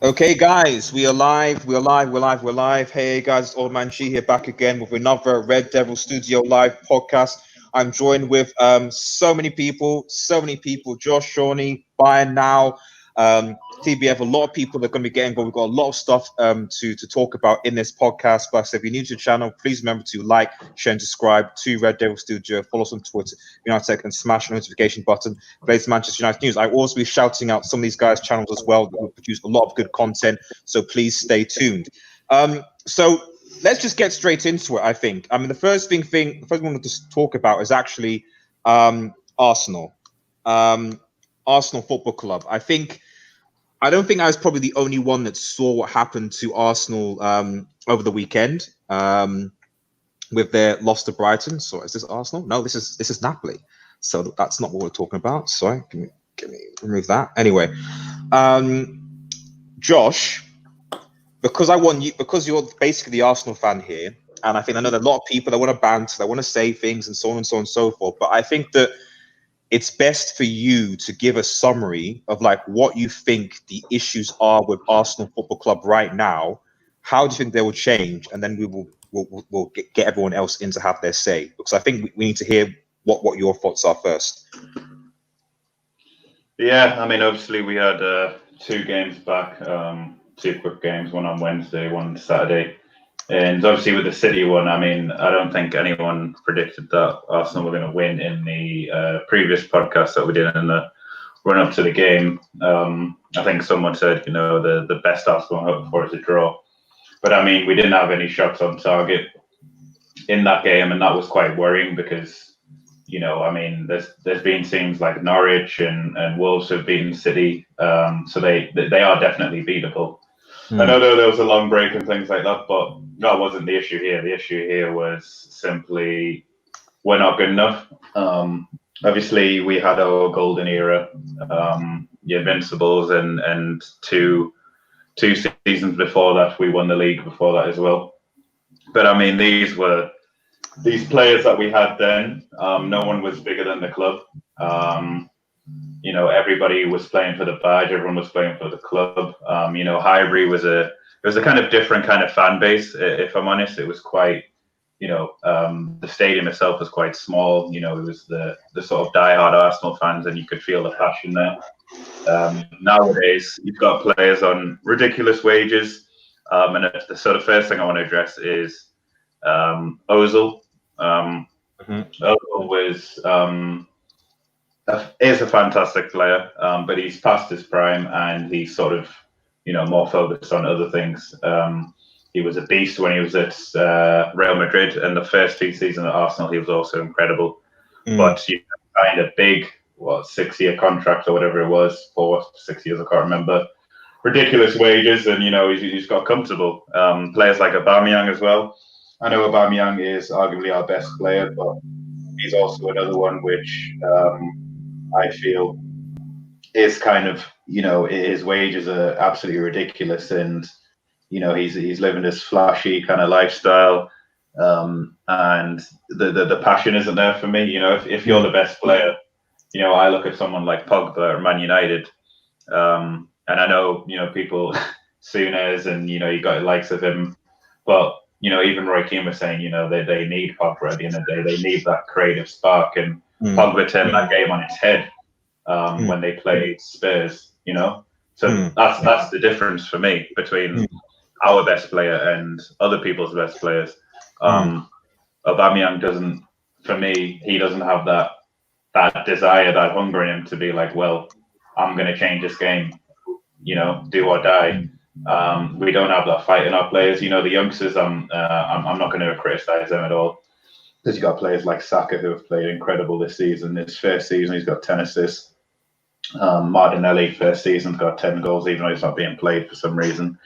Okay, guys, we are live. We're live. We're live. We're live. Hey, guys, it's Old Man G here, back again with another Red Devil Studio Live podcast. I'm joined with so many people. Josh, Shawnee, Bayern now, TBF. A lot of people that are going to be getting, but we've got a lot of stuff to talk about in this podcast. But so if you're new to the channel, please remember to like, share, and subscribe to Red Devil Studio. Follow us on Twitter, United, and smash the notification button. Plays Manchester United news. I will also be shouting out some of these guys' channels as well. We produce a lot of good content, so please stay tuned. So let's just get straight into it. I think. I mean, the first thing I wanted to talk about is actually Arsenal, Arsenal Football Club. I don't think I was probably the only one that saw what happened to Arsenal over the weekend with their loss to Brighton. So is this Arsenal? No, this is Napoli. So that's not what we're talking about. Sorry, can me remove that. Anyway, Josh, because you're basically the Arsenal fan here, and I know that a lot of people that want to banter, they want to say things, and so on and so on and so forth. But I think that it's best for you to give a summary of like what you think the issues are with Arsenal Football Club right now. How do you think they will change? And then we'll get everyone else in to have their say, because I think we need to hear what your thoughts are first. Yeah, I mean, obviously we had 2 games back, 2 quick games, one on Wednesday, one on Saturday. And obviously with the City one, I mean, I don't think anyone predicted that Arsenal were going to win in the previous podcast that we did in the run-up to the game. I think someone said, the best Arsenal hope for is a draw. But, I mean, we didn't have any shots on target in that game, and that was quite worrying because, I mean, there's been teams like Norwich and Wolves have beaten City, so they are definitely beatable. I know there was a long break and things like that, but that wasn't the issue here. The issue here was simply we're not good enough. Obviously, we had our golden era, the Invincibles, and two seasons before that, we won the league before that as well. But I mean, these players that we had then. No one was bigger than the club. Everybody was playing for the badge. Everyone was playing for the club. Highbury was a kind of different kind of fan base. If I'm honest, it was quite, the stadium itself was quite small. It was the sort of diehard Arsenal fans, and you could feel the passion there. Nowadays, you've got players on ridiculous wages. And the sort of first thing I want to address is Ozil. Ozil is a fantastic player, but he's past his prime and he's sort of, more focused on other things. He was a beast when he was at Real Madrid, and the first 2 seasons at Arsenal, he was also incredible. But you signed a big, 6-year contract or whatever it was, 4 6 years, I can't remember. Ridiculous wages, and he's got comfortable. Players like Aubameyang as well. I know Aubameyang is arguably our best player, but he's also another one which I feel is kind of, his wages are absolutely ridiculous, and he's living this flashy kind of lifestyle, and the passion isn't there for me. If you're the best player, I look at someone like Pogba at Man United, and I know people Souness, and you got the likes of him, but even Roy Keane was saying, they need Pogba at the end of the day. They need that creative spark, and Pogba turned that game on its head when they played Spurs. So that's the difference for me between our best player and other people's best players. Aubameyang doesn't, for me, he doesn't have that desire, that hunger in him to be like, well, I'm going to change this game, do or die. We don't have that fight in our players. The youngsters, I'm not going to criticize them at all, because you got players like Saka who have played incredible this season. His first season, he's got 10 assists. Martinelli, first season, got 10 goals, even though he's not being played for some reason.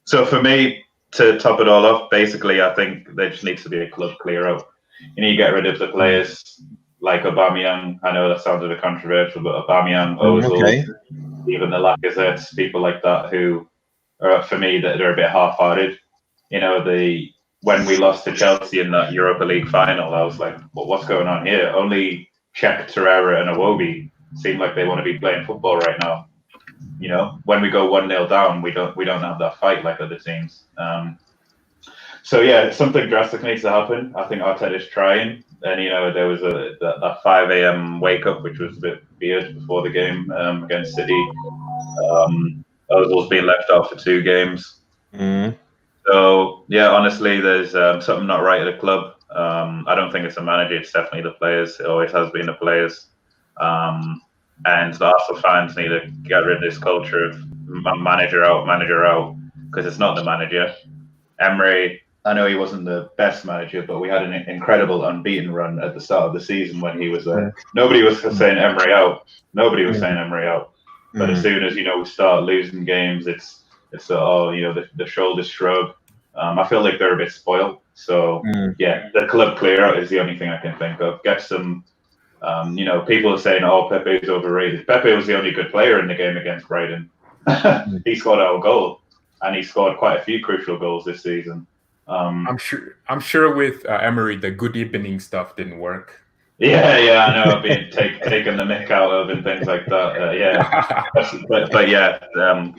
So for me, to top it all off, basically, I think there just needs to be a club clear out. You need to get rid of the players like Aubameyang. I know that sounds a bit controversial, but Aubameyang, Ozil, even the Lacazettes, people like that who are, for me, that they're a bit half-hearted. When we lost to Chelsea in that Europa League final, I was like, well, what's going on here? Only Czech, Torreira and Iwobi seem like they want to be playing football right now. When we go 1-0 down, we don't have that fight like other teams. So yeah, something drastic needs to happen. I think Arteta's trying, and there was that 5 a.m. wake up, which was a bit weird before the game against City. Ozil's been left out for 2 games. So yeah, honestly, there's something not right at the club. I don't think it's a manager; it's definitely the players. It always has been the players. And the Arsenal fans need to get rid of this culture of manager out, because it's not the manager. Emery, I know he wasn't the best manager, but we had an incredible unbeaten run at the start of the season when he was there. Nobody was saying Emery out. But as soon as we start losing games, it's the shoulders shrug. I feel like they're a bit spoiled. So yeah, the club clear out is the only thing I can think of. Get some. People are saying, "Oh, Pepe's overrated." Pepe was the only good player in the game against Brighton. He scored our goal, and he scored quite a few crucial goals this season. I'm sure with Emery, the good evening stuff didn't work. Yeah, I know, being taken the mick out of and things like that. Yeah, but yeah,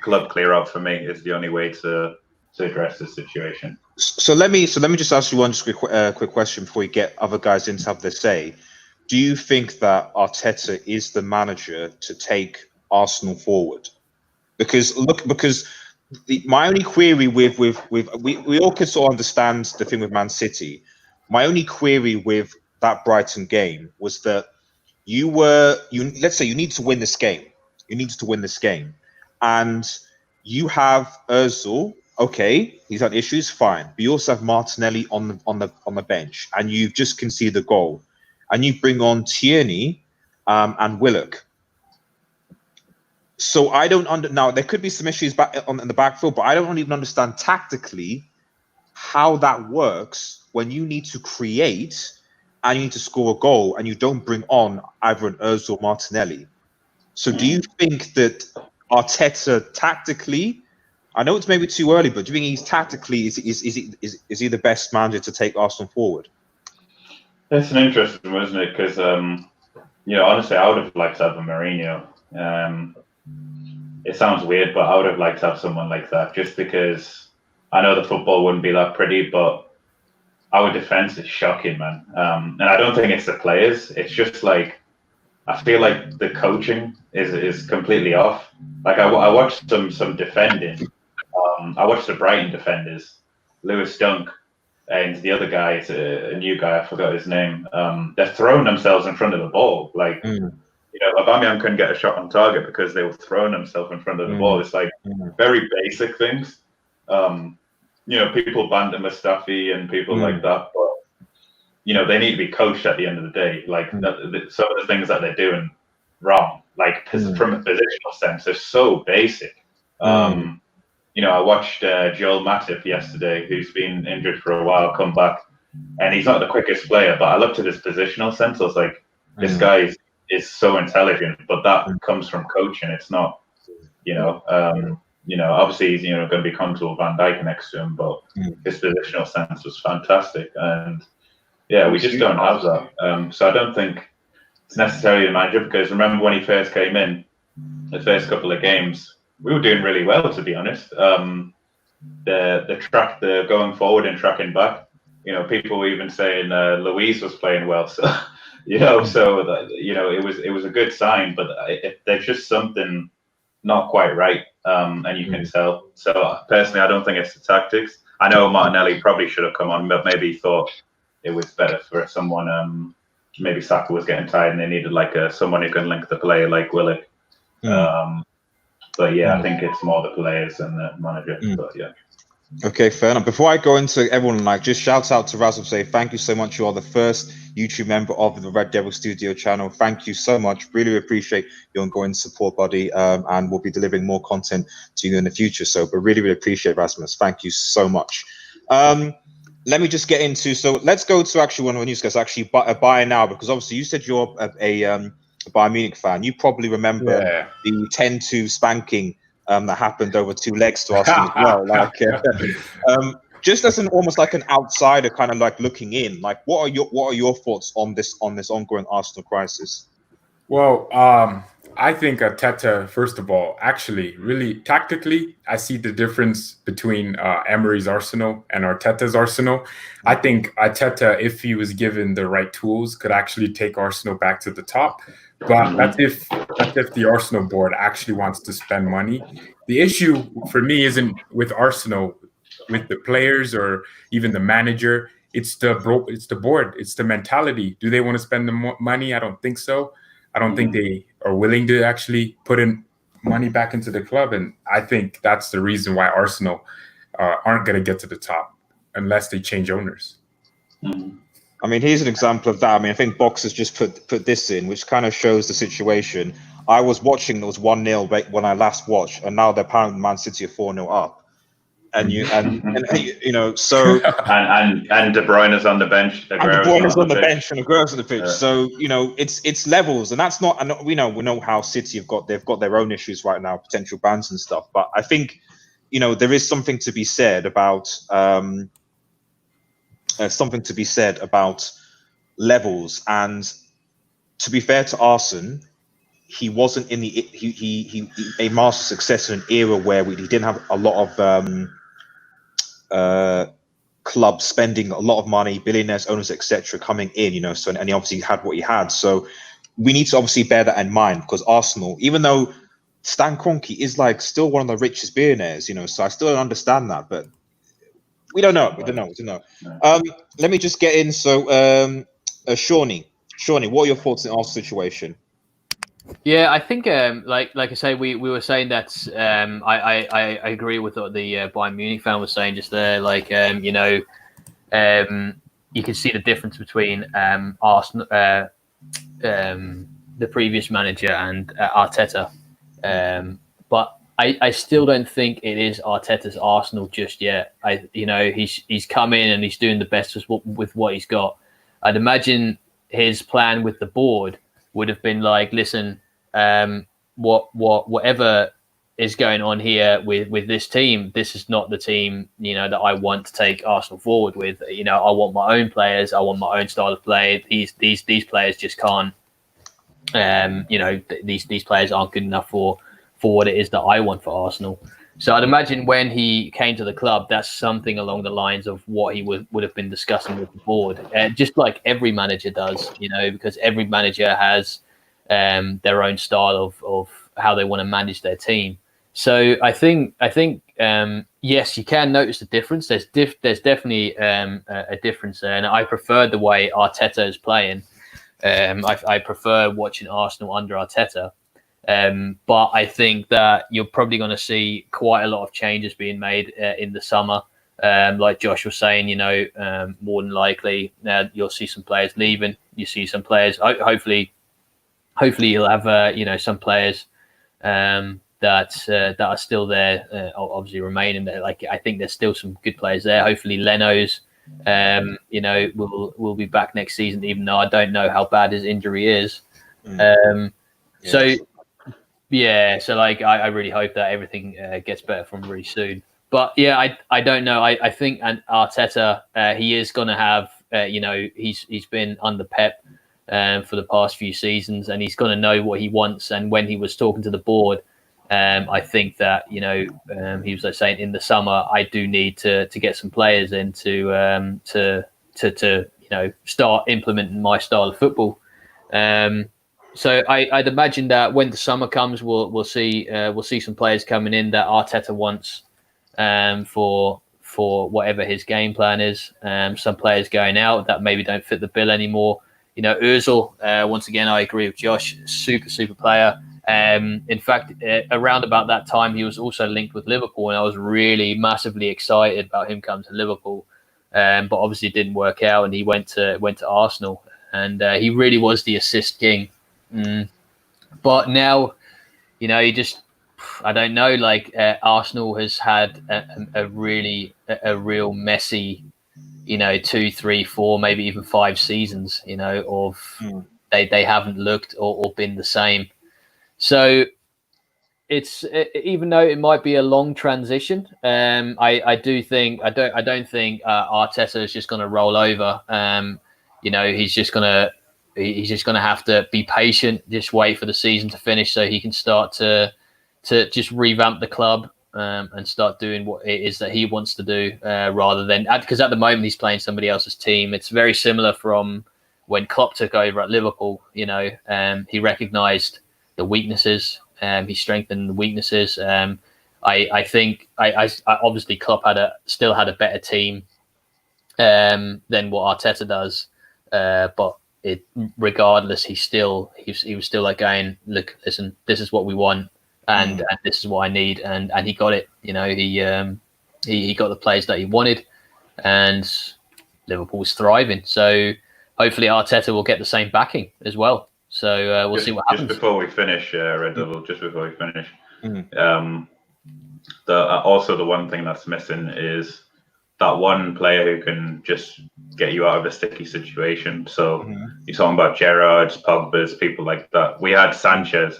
club clear out for me is the only way to address this situation. So let me just ask you one quick question before we get other guys in to have their say. Do you think that Arteta is the manager to take Arsenal forward? Because my only query with we all can sort of understand the thing with Man City. My only query with that Brighton game was that let's say you need to win this game. You needed to win this game, and you have Özil. Okay, he's had issues, fine. But you also have Martinelli on the bench, and you've just conceded a goal. And you bring on Tierney and Willock. So I don't now there could be some issues in the backfield, but I don't even understand tactically how that works when you need to create and you need to score a goal and you don't bring on either an Özil or Martinelli. So do you think that Arteta tactically, I know it's maybe too early, but do you think he's tactically is he the best manager to take Arsenal forward? That's an interesting one, isn't it? Because, honestly, I would have liked to have a Mourinho. It sounds weird, but I would have liked to have someone like that, just because I know the football wouldn't be that pretty, but our defense is shocking, man. And I don't think it's the players. It's just like, I feel like the coaching is completely off. Like I watched some defending. I watched the Brighton defenders, Lewis Dunk, and the other guy is a new guy. I forgot his name. They're throwing themselves in front of the ball. Like, Aubameyang couldn't get a shot on target because they were throwing themselves in front of the ball. It's like very basic things. People banter Mustafi and people like that, but they need to be coached at the end of the day. Like some of the things that they're doing wrong, like from a positional sense, they're so basic. I watched Joel Matip yesterday, who's been injured for a while, come back, and he's not the quickest player, but I looked at his positional sense. I was like, this guy is so intelligent, but that comes from coaching. It's not, obviously he's going to be comfortable with Van Dijk next to him, but his positional sense was fantastic, and yeah, we just don't have that. So I don't think it's necessarily the manager, because remember when he first came in, the first couple of games, we were doing really well, to be honest. The going forward and tracking back, people were even saying Louise was playing well. So, it was a good sign. But there's just something not quite right, and you can tell. So personally, I don't think it's the tactics. I know Martinelli probably should have come on, but maybe he thought it was better for someone. Maybe Saka was getting tired, and they needed someone who can link the play like Willock. But yeah, I think it's more the players and the manager. But yeah. Okay, fair enough. Before I go into everyone, just shout out to Razov, say thank you so much. You are the first YouTube member of the Red Devil Studio channel. Thank you so much. Really appreciate your ongoing support, buddy. And we'll be delivering more content to you in the future. But really, really appreciate Rasmus. Thank you so much. Let me just get into, so let's go to actually one of the news guys, actually Bayern now, because obviously you said you're a Bayern Munich fan. You probably remember the 10-2 spanking that happened over 2 legs to Arsenal as well. Just as almost like an outsider, kind of looking in, what are your thoughts on this ongoing Arsenal crisis? Well, I think Arteta, first of all, actually, really tactically, I see the difference between Emery's Arsenal and Arteta's Arsenal. I think Arteta, if he was given the right tools, could actually take Arsenal back to the top. But that's if the Arsenal board actually wants to spend money. The issue for me isn't with Arsenal, with the players or even the manager. It's the board. It's the mentality. Do they want to spend the money? I don't think so. I don't think they are willing to actually put in money back into the club. And I think that's the reason why Arsenal aren't going to get to the top unless they change owners. I mean, here's an example of that. I mean, I think Box has just put this in, which kind of shows the situation. I was watching, it was 1-0 when I last watched, and now they're pounding Man City are 4-0 up. And you know, so and De Bruyne is on the bench. De Bruyne is on the bench and Aguero's on the pitch. So you know, it's levels, and that's not. And we know how City they've got their own issues right now, potential bans and stuff. But I think there is something to be said about levels. And to be fair to Arsene, he wasn't in he a master success in an era where he didn't have a lot of clubs spending a lot of money, billionaires, owners, etc., coming in, so and he obviously had what he had. So we need to obviously bear that in mind, because Arsenal, even though Stan Kroenke is still one of the richest billionaires, so I still don't understand that, but we don't know. Let me just get in. So Shawnee, what are your thoughts on the Arsenal situation? Yeah, I think like I say, we were saying that I agree with what the Bayern Munich fan was saying just there. You can see the difference between Arsenal, the previous manager, and Arteta. But I still don't think it is Arteta's Arsenal just yet. He's come in and he's doing the best with what he's got. I'd imagine his plan with the board would have been listen, whatever is going on here with this team, this is not the team, that I want to take Arsenal forward with. I want my own players. I want my own style of play. These players just can't, these players aren't good enough for what it is that I want for Arsenal. So I'd imagine when he came to the club, that's something along the lines of what he would have been discussing with the board, just like every manager does, because every manager has their own style of how they want to manage their team. So I think yes, you can notice the difference. There's definitely a difference there, and I prefer the way Arteta is playing. I prefer watching Arsenal under Arteta. But I think that you're probably going to see quite a lot of changes being made in the summer. Like Josh was saying, more than likely you'll see some players leaving. You see some players. Hopefully you'll have some players that are still there. Obviously remaining there. I think there's still some good players there. Hopefully Leno's will be back next season, even though I don't know how bad his injury is. So. Yeah, so I really hope that everything gets better from really soon. But yeah, I don't know. I think Arteta, he is going to have, he's been under Pep for the past few seasons, and he's going to know what he wants. And when he was talking to the board, I think that he was saying in the summer, I do need to get some players in to start implementing my style of football. So I'd imagine that when the summer comes, we'll see some players coming in that Arteta wants for whatever his game plan is. Some players going out that maybe don't fit the bill anymore. Özil, once again, I agree with Josh, super player. In fact, around about that time, he was also linked with Liverpool, and I was really massively excited about him coming to Liverpool. But obviously it didn't work out, and he went to Arsenal, and he really was the assist king. But now, I don't know. Arsenal has had a real messy, 2, 3, 4, maybe even 5 seasons. They haven't looked or been the same. So it's even though it might be a long transition, I don't think Arteta is just going to roll over. He's just going to he's just going to have to be patient, just wait for the season to finish so he can start to just revamp the club and start doing what it is that he wants to do, rather than, because at the moment he's playing somebody else's team. It's very similar from when Klopp took over at Liverpool. He recognised the weaknesses, he strengthened the weaknesses. I think obviously Klopp still had a better team than what Arteta does, but regardless, he was still like going, look, listen, this is what we want, and this is what I need, and he got it. He got the players that he wanted, and Liverpool's thriving. So hopefully Arteta will get the same backing as well. So we'll see what happens. Just before we finish, Red Devil, also the one thing that's missing is that one player who can just get you out of a sticky situation. So you're talking about Gerrard's, Pogba's, people like that. We had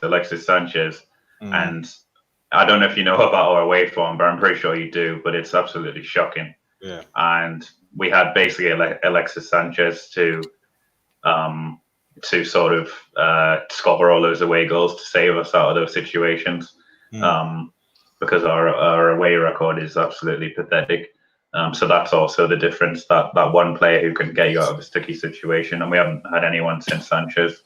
Alexis Sanchez, and I don't know if you know about our away form, but I'm pretty sure you do, but it's absolutely shocking. Yeah. And we had basically Alexis Sanchez to sort of discover all those away goals to save us out of those situations, because our away record is absolutely pathetic. So that's also the difference, that one player who can get you out of a sticky situation, and we haven't had anyone since Sanchez.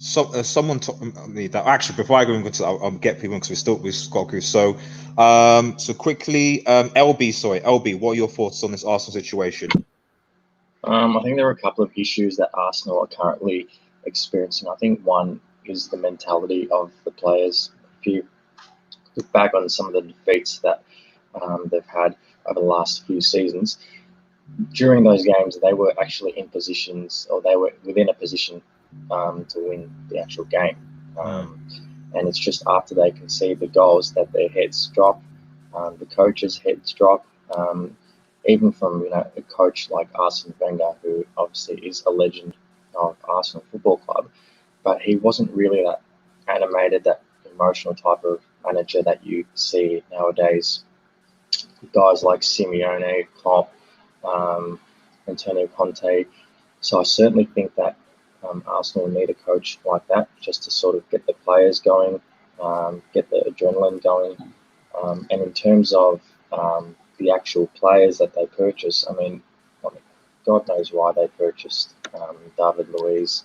So someone told me that, actually, before I go into that, I'll get people, because we've got to. So quickly, LB, what are your thoughts on this Arsenal situation? I think there are a couple of issues that Arsenal are currently experiencing. I think one is the mentality of the players. If you look back on some of the defeats that they've had over the last few seasons, during those games they were actually in positions, or they were within a position to win the actual game. And it's just after they concede the goals that their heads drop, the coaches' heads drop. Even from a coach like Arsene Wenger, who obviously is a legend of Arsenal Football Club, but he wasn't really that animated, that emotional type of manager that you see nowadays. Guys like Simeone, Klopp, Antonio Conte. So I certainly think that Arsenal need a coach like that, just to sort of get the players going, get the adrenaline going. And in terms of the actual players that they purchase, I mean, God knows why they purchased David Luiz.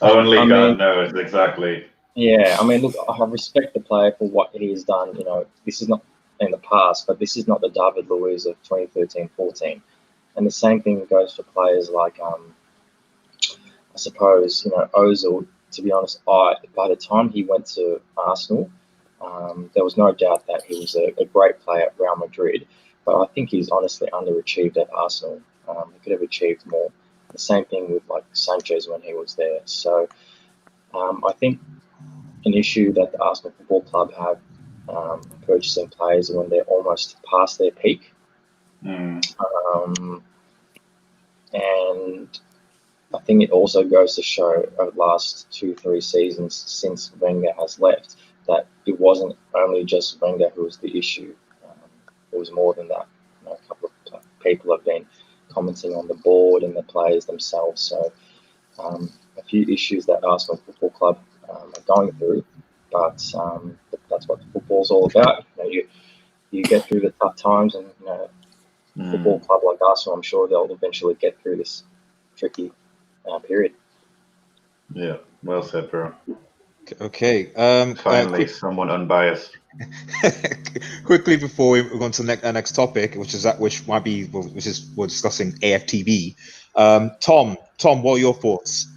Only God knows, exactly. Yeah, I mean, look, I respect the player for what he has done. This is not in the past, but this is not the David Luiz of 2013-14. And the same thing goes for players like, I suppose, Ozil. To be honest, by the time he went to Arsenal, there was no doubt that he was a great player at Real Madrid, but I think he's honestly underachieved at Arsenal. He could have achieved more. The same thing with like Sanchez when he was there. So I think an issue that the Arsenal Football Club have purchasing players when they're almost past their peak. And I think it also goes to show over the last 2-3 seasons since Wenger has left that it wasn't only just Wenger who was the issue. It was more than that. A couple of people have been commenting on the board and the players themselves. So a few issues that Arsenal Football Club are going through, but that's what football's all about. You get through the tough times, and a football club like Arsenal, I'm sure they'll eventually get through this tricky period. Yeah, well said, bro. Okay. Finally, someone unbiased. Quickly before we go on to the next topic, which is we're discussing AFTV. Tom, what are your thoughts?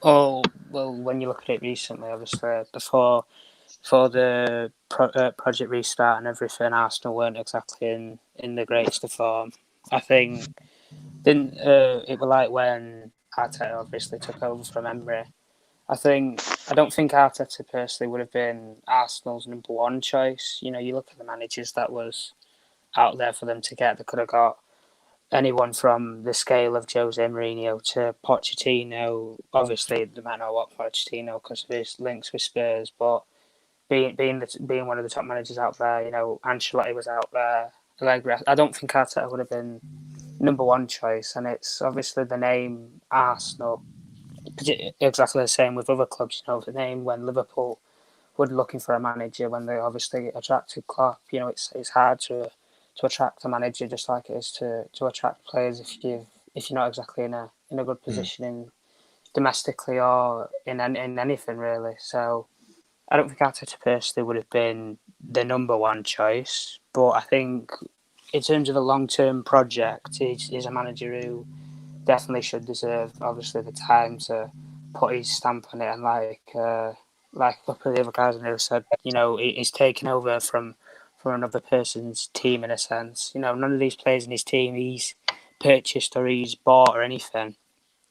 Oh well, when you look at it recently, obviously before the project restart and everything, Arsenal weren't exactly in the greatest of form. I think it was like when Arteta obviously took over from Emery. I don't think Arteta personally would have been Arsenal's number one choice. You look at the managers that was out there for them to get. They could have got anyone from the scale of Jose Mourinho to Pochettino. Obviously, they might not want Pochettino because of his links with Spurs, but being one of the top managers out there, Ancelotti was out there. Allegri. I don't think Arteta would have been number one choice, and it's obviously the name Arsenal. Exactly the same with other clubs. You know, the name when Liverpool were looking for a manager when they obviously attracted Klopp. You know, it's hard to attract a manager just like it is to attract players if you're not exactly in a good position in domestically or in anything really. So I don't think Arteta personally would have been the number one choice, but I think in terms of a long-term project, he's a manager who definitely should deserve, obviously, the time to put his stamp on it. And like a couple of the other guys in there said, you know, he's taken over from another person's team in a sense. You know, none of these players in his team he's purchased or he's bought or anything.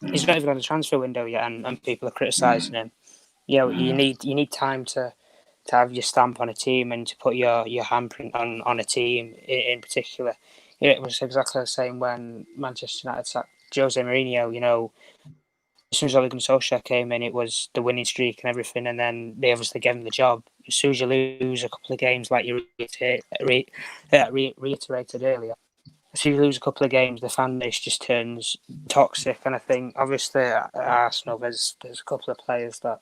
He's not even on the transfer window yet, and people are criticising him. You know, you need time to have your stamp on a team and to put your handprint on a team in particular. It was exactly the same when Manchester United sacked Jose Mourinho. You know, as soon as Ole Gunnar Solskjaer came in, it was the winning streak and everything, and then they obviously gave him the job. As soon as you lose a couple of games, like you reiterated earlier, as soon as you lose a couple of games, the fan base just turns toxic. And I think, obviously, at Arsenal, there's a couple of players that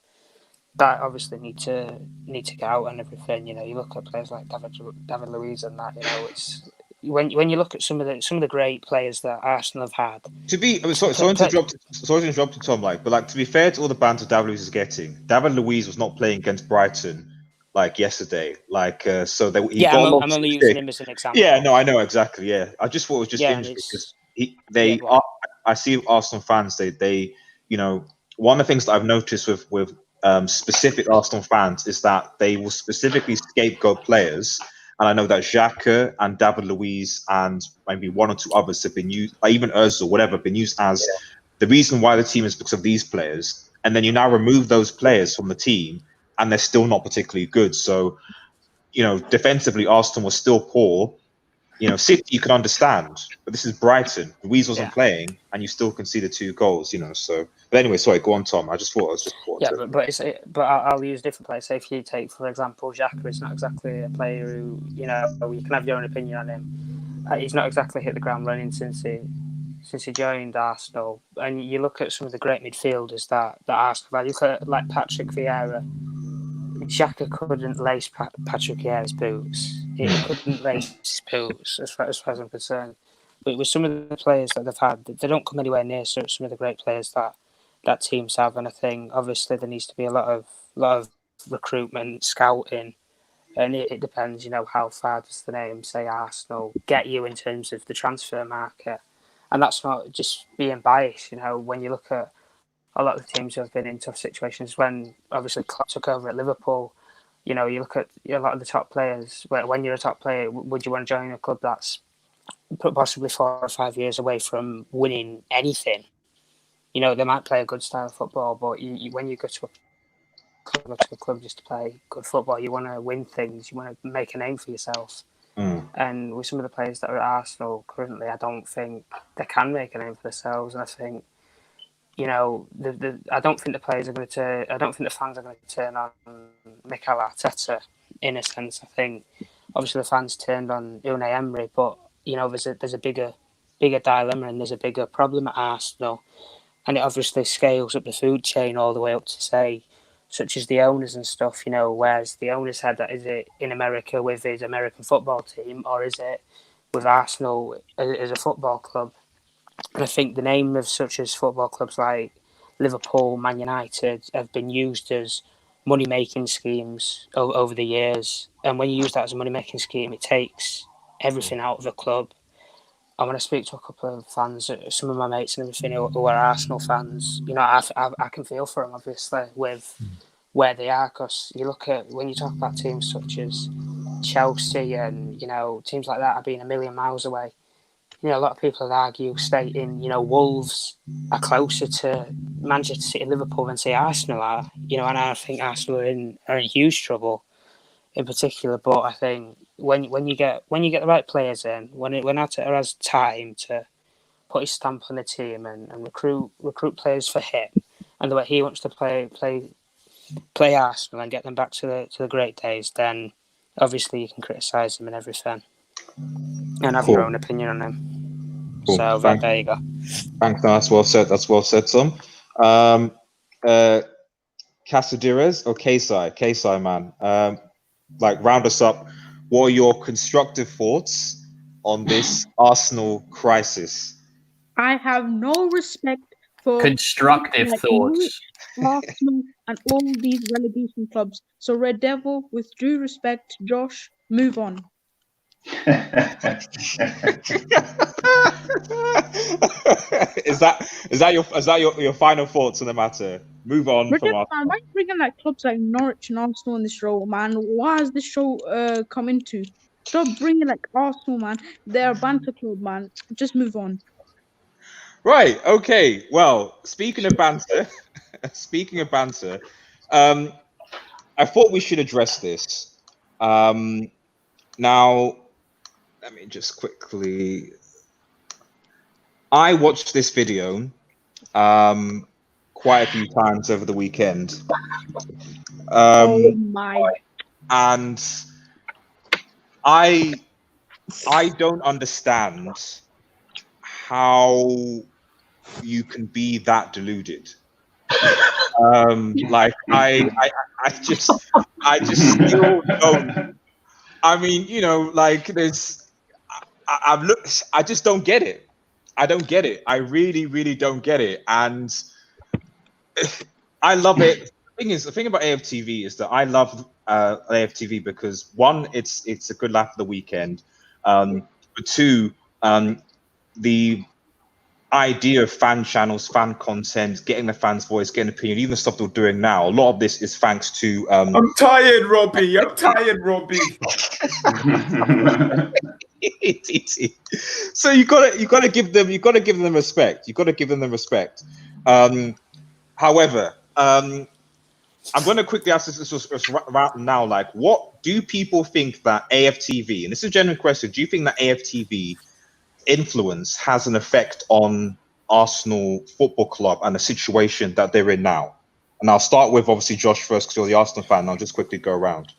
obviously need to get out and everything. You know, you look at players like David Luiz and that. You know, it's when you look at some of the great players that Arsenal have had. Sorry to interrupt you, Tom. Like, but like, to be fair to all the banter David Luiz is getting, David Luiz was not playing against Brighton like yesterday. Like, so that he got. I'm only using him as an example. Yeah, no, I know exactly. Yeah, I just thought it was just interesting because I see Arsenal fans. They, you know, one of the things that I've noticed with specific Arsenal fans is that they will specifically scapegoat players. And I know that Xhaka and David Luiz and maybe one or two others have been used, or even Özil, whatever, been used as the reason why the team is because of these players. And then you now remove those players from the team and they're still not particularly good. So, you know, defensively, Arsenal was still poor. You know, City you can understand, but this is Brighton. Luiz wasn't playing, and you still conceded 2 goals. You know, so. But anyway, sorry, go on, Tom. I was but I'll use different players. Say if you take, for example, Xhaka, it's not exactly a player who, you know, you can have your own opinion on him. He's not exactly hit the ground running since he joined Arsenal. And you look at some of the great midfielders that Arsenal had. You look at like Patrick Vieira. Xhaka couldn't lace Patrick Vieira's boots. He couldn't lace his boots, as far as I'm concerned. But with some of the players that they've had, they don't come anywhere near some of the great players that teams have. And I think obviously there needs to be a lot of recruitment, scouting, and it depends. You know, how far does the name, say Arsenal, get you in terms of the transfer market? And that's not just being biased. You know, when you look at a lot of the teams who have been in tough situations, when obviously Klopp took over at Liverpool, you know, you look at a lot of the top players. When you're a top player, would you want to join a club that's possibly 4 or 5 years away from winning anything? You know, they might play a good style of football, but when you go to a club just to play good football, you want to win things. You want to make a name for yourself. And with some of the players that are at Arsenal currently, I don't think they can make a name for themselves. And I think, you know, I don't think the players are going to I don't think the fans are going to turn on Mikel Arteta in a sense. I think obviously the fans turned on Unai Emery, but you know, there's a bigger dilemma and there's a bigger problem at Arsenal, and it obviously scales up the food chain all the way up to, say, such as the owners and stuff. You know, whereas the owners had that, is it in America with his American football team, or is it with Arsenal as a football club? And I think the name of such as football clubs like Liverpool, Man United have been used as money-making schemes over the years. And when you use that as a money-making scheme, it takes everything out of the club. And when I speak to a couple of fans, some of my mates and everything who are Arsenal fans, you know, I can feel for them, obviously, with where they are. Because you look at, when you talk about teams such as Chelsea and, you know, teams like that are being a million miles away. You know, a lot of people would argue, stating, you know, Wolves are closer to Manchester City and Liverpool than, say, Arsenal are. You know, and I think Arsenal are in huge trouble in particular. But I think when you get the right players in, when Arteta has time to put his stamp on the team and recruit players for him and the way he wants to play Arsenal and get them back to the great days, then obviously you can criticise him and everything. and have your own opinion on him. Cool. So there you go. Thanks. No, that's well said. That's well said, Tom. Casadires or Kasai, man. Like, round us up. What are your constructive thoughts on this Arsenal crisis? I have no respect for Constructive like thoughts. Arsenal and all these relegation clubs. So Red Devil, with due respect, Josh, move on. Is that your final thoughts on the matter? Move on Red from Devil, Arsenal. man, why are you bringing like clubs like Norwich and Arsenal in this show, man? What has this show come into? Stop bringing like Arsenal, man. They're a banter club, man. Just move on. Right. Okay. Well, speaking of banter, I thought we should address this. Now, let me just quickly. I watched this video quite a few times over the weekend. Oh my! And I don't understand how you can be that deluded. Like I just still don't. I mean, you know, like there's. I've looked. I just don't get it. I don't get it. I really, really don't get it. And I love it. The thing about AFTV is that I love AFTV because one, it's a good laugh for the weekend. But two, the idea of fan channels, fan content, getting the fans' voice, getting opinion, even the stuff they're doing now. A lot of this is thanks to. I'm tired, Robbie. So you gotta give them respect. However, I'm going to quickly ask this right now. Like, what do people think that AFTV, and this is a genuine question, do you think that AFTV influence has an effect on Arsenal Football Club and the situation that they're in now? And I'll start with obviously Josh first because you're the Arsenal fan. And I'll just quickly go around.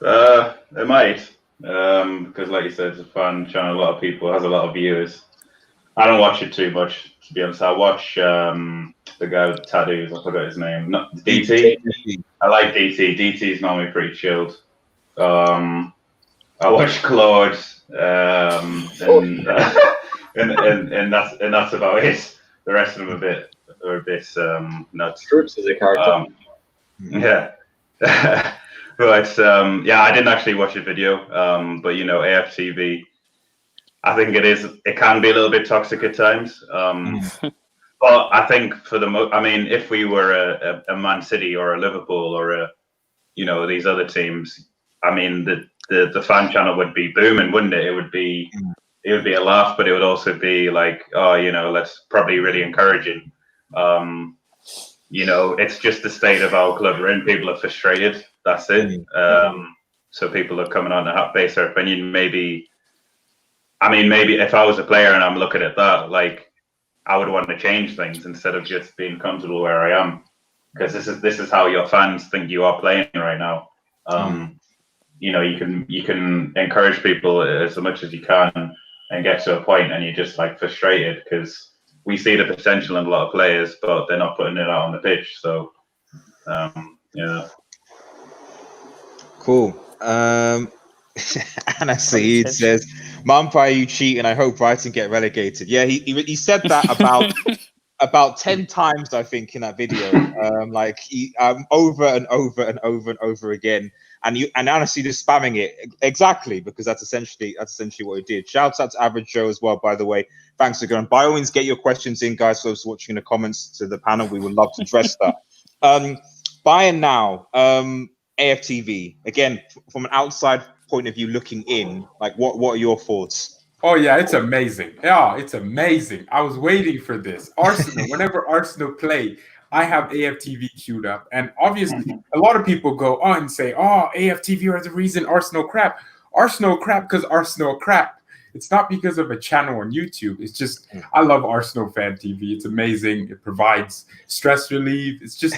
It might, because like you said, it's a fun channel. A lot of people, has a lot of viewers. I don't watch it too much, to be honest. I watch the guy with the tattoos. I forgot his name. Not DT. I like DT. DT's normally pretty chilled. I watch Claude, and that's about it. The rest of them are a bit nuts. Troops is a character. Yeah. But yeah, I didn't actually watch the video. But you know, AFTV, I think it can be a little bit toxic at times. But I think I mean, if we were a Man City or a Liverpool or these other teams, I mean, the fan channel would be booming, wouldn't it? It would be a laugh, but it would also be like, that's probably really encouraging. It's just the state of our club we're in. People are frustrated. That's it. So people are coming on to base their opinion. Maybe if I was a player and I'm looking at that, like, I would want to change things instead of just being comfortable where I am, because this is how your fans think you are playing right now. You can encourage people as much as you can and get to a point, and you're just like frustrated because we see the potential in a lot of players, but they're not putting it out on the pitch. So, yeah. Cool. And I see it says, "Mampire, you cheat, and I hope Brighton get relegated." Yeah, he said that about 10 times, I think, in that video. Over and over again. And honestly, just spamming it exactly, because that's essentially what he did. Shouts out to Average Joe as well, by the way. Thanks for going. By all means, get your questions in, guys. For those watching in the comments to the panel, we would love to address that. Bayern now, AFTV again, from an outside point of view, looking in, like what are your thoughts? Oh yeah, it's amazing. Yeah, it's amazing. I was waiting for this. Arsenal, whenever Arsenal play, I have AFTV queued up. And obviously, a lot of people go on and say, oh, AFTV are the reason Arsenal crap. Arsenal crap because Arsenal crap. It's not because of a channel on YouTube. It's just, I love Arsenal Fan TV. It's amazing. It provides stress relief. It's just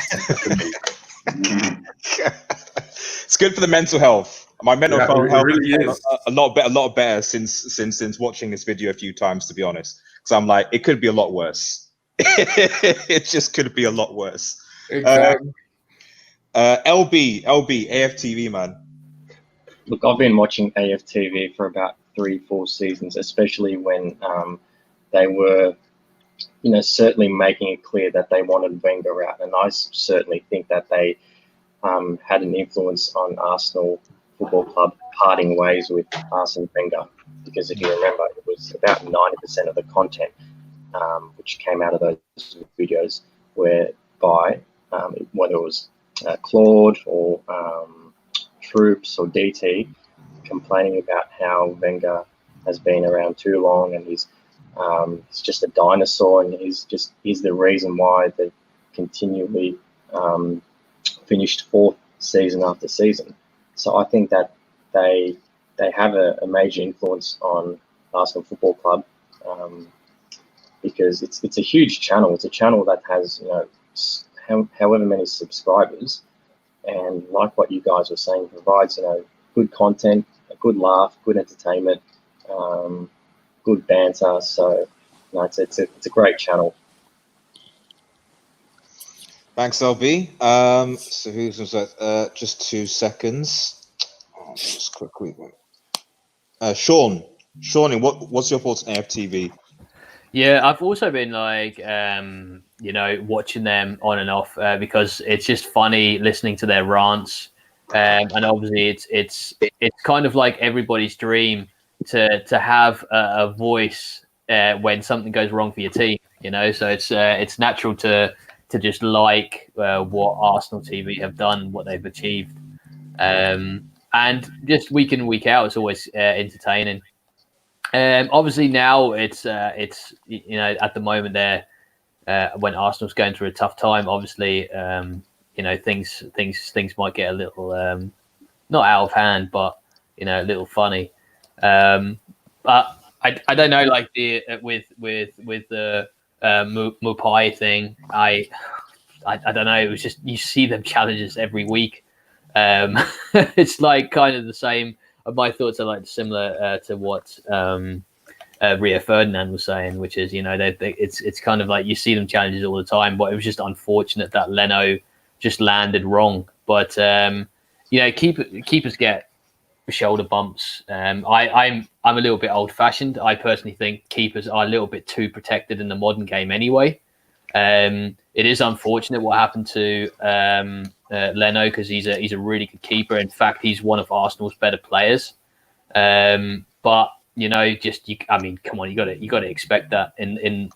amazing. It's good for the mental health. My mental Yeah, health it has really gotten is. a lot better since watching this video a few times, to be honest. Because I'm like, it could be a lot worse. It just could be a lot worse. Exactly. LB, AFTV, man. Look, I've been watching AFTV for about 3-4 seasons, especially when they were, certainly making it clear that they wanted Wenger out, and I certainly think that they had an influence on Arsenal Football Club parting ways with Arsene Wenger, because if you remember, it was about 90% of the content which came out of those videos whereby whether it was Claude or Troops or DT complaining about how Wenger has been around too long and he's just a dinosaur, and he's the reason why they continually finished fourth season after season. So I think that they have a major influence on Arsenal Football Club, because it's a huge channel. It's a channel that has however many subscribers, and like what you guys were saying, provides good content, a good laugh, good entertainment, good banter. So it's a great channel. Thanks, LB. So who's that? Just 2 seconds. Just quickly. Sean, what's your thoughts on AFTV? Yeah, I've also been like, watching them on and off because it's just funny listening to their rants, and obviously it's kind of like everybody's dream to have a voice when something goes wrong for your team. So it's natural to just like what Arsenal TV have done, what they've achieved, and just week in week out, it's always entertaining. Obviously now it's at the moment there when Arsenal's going through a tough time, obviously things might get a little not out of hand, but a little funny. But I don't know, like the with the Mupai thing, I don't know. It was just, you see them challenges every week. It's like kind of the same. My thoughts are like similar to what Rio Ferdinand was saying, which is it's kind of like you see them challenges all the time, but it was just unfortunate that Leno just landed wrong. But keepers get shoulder bumps. I'm a little bit old fashioned. I personally think keepers are a little bit too protected in the modern game anyway. It is unfortunate what happened to Leno, because he's a really good keeper. In fact, he's one of Arsenal's better players. But come on, you got to expect that in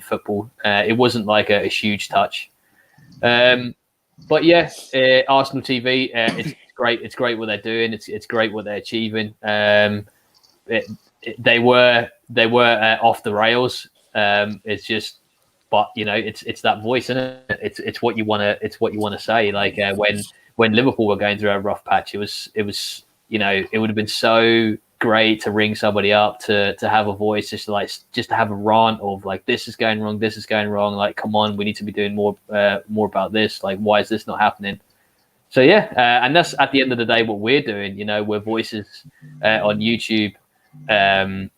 football. It wasn't like a huge touch. But yeah, Arsenal TV, it's great. It's great what they're doing. It's great what they're achieving. They were off the rails. It's just. But it's that voice, isn't it? It's what you want to say. Like when Liverpool were going through a rough patch, it would have been so great to ring somebody up to have a voice, just to have a rant of like, this is going wrong. Like, come on, we need to be doing more about this. Like, why is this not happening? So yeah, and that's at the end of the day what we're doing. We're voices on YouTube. To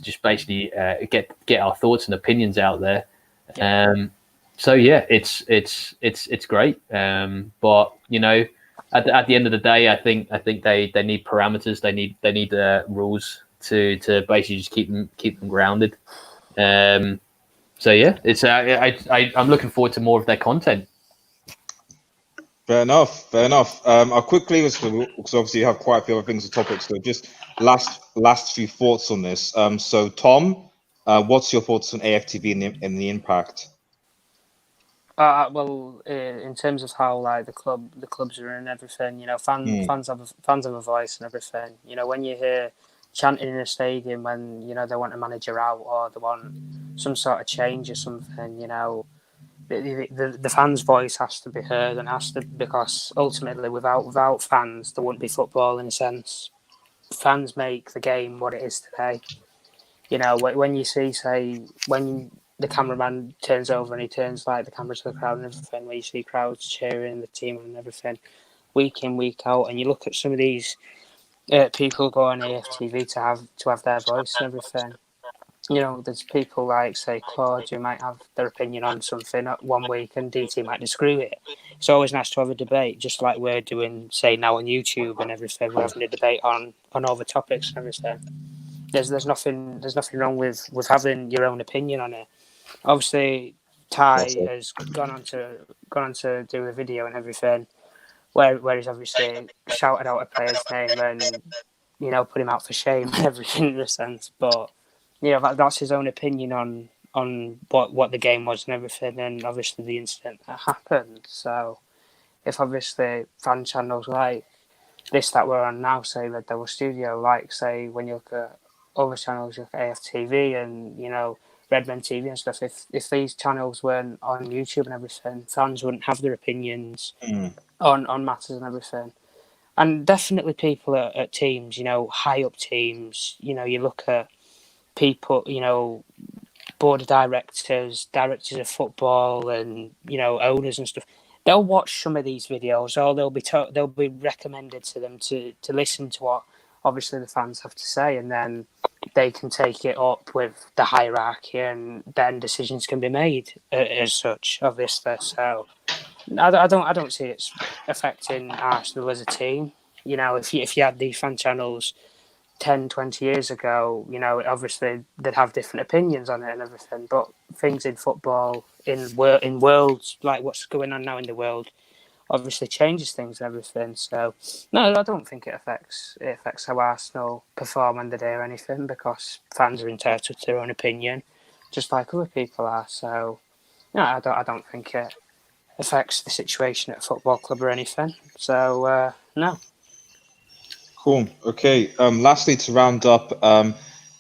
just basically get our thoughts and opinions out there. So yeah, it's great. But at the end of the day, I think they need parameters. They need rules to basically just keep them grounded. So yeah, it's I'm looking forward to more of their content. Fair enough. I'll quickly, because obviously you have quite a few other things to topics, so just last few thoughts on this. So Tom, what's your thoughts on AFTV and the impact? Well, in terms of how like the clubs are and everything, fans have a voice and everything. When you hear chanting in a stadium when they want a manager out or they want some sort of change or something, the fans' voice has to be heard, and because ultimately without fans there wouldn't be football in a sense. Fans make the game what it is today. When you see, say, when the cameraman turns over and he turns like the camera to the crowd and everything, where you see crowds cheering the team and everything, week in, week out, and you look at some of these people go on AFTV to have their voice and everything. You know, there's people like, say, Claude, who might have their opinion on something one week and DT might disagree with it. It's always nice to have a debate, just like we're doing, say, now on YouTube and everything. We're having a debate on all the topics and everything. There's nothing wrong with having your own opinion on it. Obviously, Ty has gone on to do a video and everything where he's obviously shouted out a player's name and, you know, put him out for shame and everything in a sense. But, you know, that's his own opinion on what the game was and everything, and obviously the incident that happened. So if obviously fan channels like this that we're on now, say Red Devil Studio, like, say, when you look at other channels, you look at AFTV and, you know, Redmen TV and stuff, if these channels weren't on YouTube and everything, fans wouldn't have their opinions on matters and everything. And definitely people at teams, you know, high up teams, you know, you look at people, you know, board of directors of football and, you know, owners and stuff. They'll watch some of these videos, or they'll be recommended to them to listen to what obviously the fans have to say, and then they can take it up with the hierarchy, and then decisions can be made as such. Obviously, so I don't see it's affecting Arsenal as a team. You know, if you had these fan channels 10, 20 years ago, you know, obviously they'd have different opinions on it and everything. But things in football, in worlds like what's going on now in the world, obviously changes things and everything. So no, I don't think it affects how Arsenal perform on the day or anything, because fans are entitled to their own opinion, just like other people are. So no, I don't think it affects the situation at a football club or anything. So no. Cool. Okay. Lastly, to round up,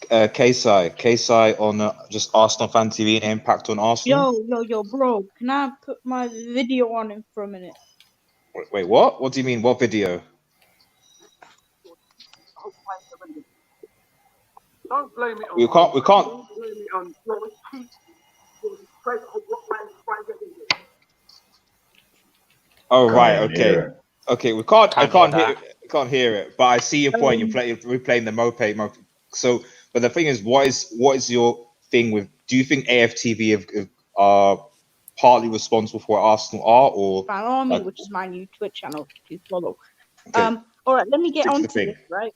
Kasai on just Arsenal fan TV and impact on Arsenal. Yo, bro, can I put my video on him for a minute? Wait, what? What do you mean? What video? Don't blame it on We can't. Don't blame it on Oh right. Okay. Hear Okay. We can't. I Can't can't hear hear. Can't hear it. But I see your point. You're replaying the moped. So, but the thing is, what is your thing with? Do you think AFTV are partly responsible for what Arsenal are, or Fan Army, like, which is my new Twitch channel, please follow. okay. All right, let me get Stick to on the to thing. this, right?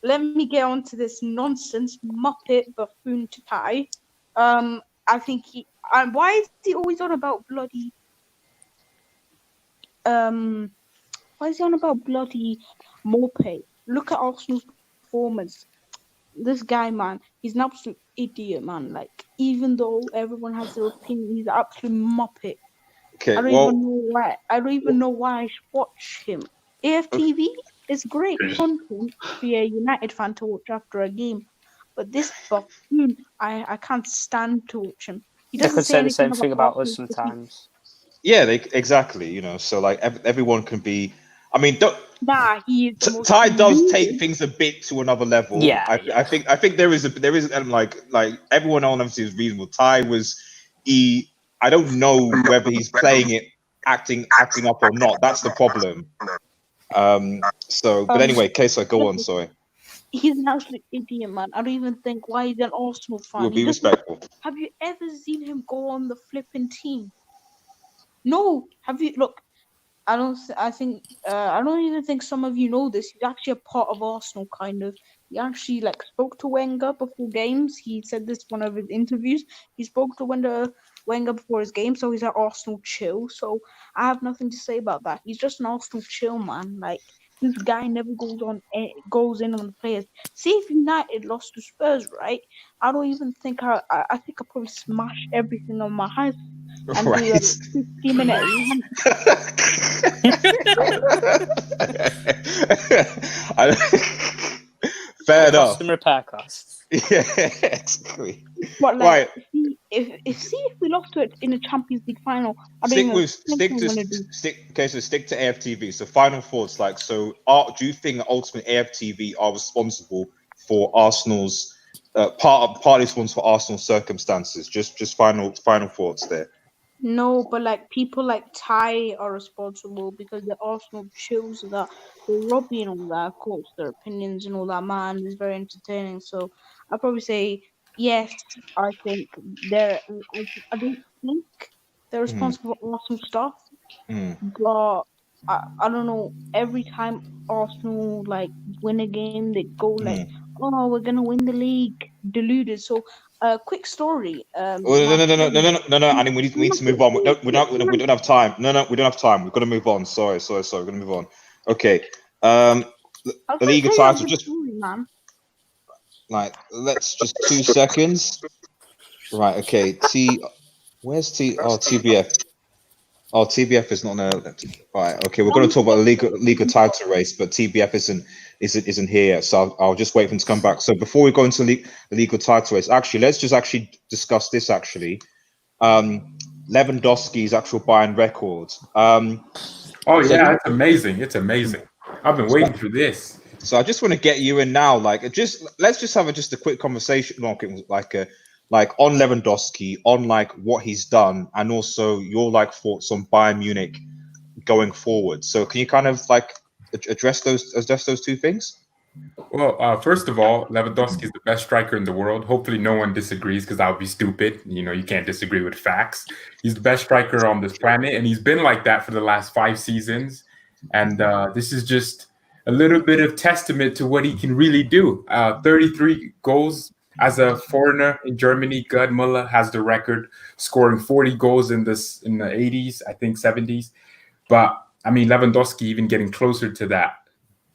Let me get on to this nonsense muppet buffoon to Ty. I think why is he always on about bloody why is he on about bloody Morpay? Look at Arsenal's performance. This guy, man, he's an absolute idiot, man. Like, even though everyone has their opinion, he's an absolute muppet. Okay. I don't even know why I should watch him. AFTV is great content for a United fan to watch after a game, but this buffoon, I can't stand to watch him. He They doesn't could say the same anything thing about us Arsenal. sometimes. Yeah, exactly. You know, so like everyone can be. I mean, Nah, he is the most Ty does take deluded. things a bit to another level. Yeah, I think there is an element like everyone else obviously is reasonable. Ty was I don't know whether he's playing it acting up or not. That's the problem. But anyway, Kesa, go on. Sorry. He's an absolute idiot, man. I don't even think why he's an Arsenal fan. We'll be respectful. Have you ever seen him go on the flipping team? No. Have you? Look, I don't even think some of you know this. He's actually a part of Arsenal, kind of. He actually spoke to Wenger before games. He said this in one of his interviews. He spoke to Wenger before his game, so he's an Arsenal chill. So I have nothing to say about that. He's just an Arsenal chill, man. Like, this guy never goes in on the players. See, if United lost to Spurs, right? I don't even think I think I'll probably smash everything on my house and do a 50-minute rant. Fair enough. Cost and repair costs. Yeah, exactly. But Right. if we lost to it in a Champions League final, Stick to AFTV. So final thoughts, do you think ultimately AFTV are responsible for Arsenal's partly responsible for Arsenal's circumstances? Just final thoughts there. No, but like people like Ty are responsible because the Arsenal chose that. They Robbie and all that, of course, their opinions and all that. Man is very entertaining. So I'd probably say yes. I think they're. I don't think they're Mm, responsible for Arsenal stuff, mm, but I don't know. Every time Arsenal like win a game, they go like, mm. "Oh, we're gonna win the league." Deluded. So, quick story. Oh, no, My no, no, no, no, friend. no, no, no. I mean, we need to move on. No, we don't have time. No, no, we don't have time. We've got to move on. Sorry. We're going to move on. Okay. I was The gonna league tell you a title, good just story, man. like, let's just 2 seconds. Right. Okay. Where's TBF? Oh, TBF is not on a. Right. Okay. We're going to talk about the league title race, but TBF isn't here. So I'll just wait for him to come back. So before we go into the legal title race, actually, let's just actually discuss this. Actually, Lewandowski's actual Bayern record. Oh So yeah, it's amazing. It's amazing. I've been waiting for this. So I just want to get you in now. Like, let's just have a quick conversation, like on Lewandowski, on like what he's done, and also your like thoughts on Bayern Munich going forward. So can you kind of like address those two things? Well, first of all, Lewandowski is the best striker in the world. Hopefully, no one disagrees because that would be stupid. You know, you can't disagree with facts. He's the best striker on this planet, and he's been like that for the last 5 seasons. And this is just a little bit of testament to what he can really do. 33 goals as a foreigner in Germany. Gerd Müller has the record, scoring 40 goals in the 80s, I think 70s. But I mean, Lewandowski even getting closer to that.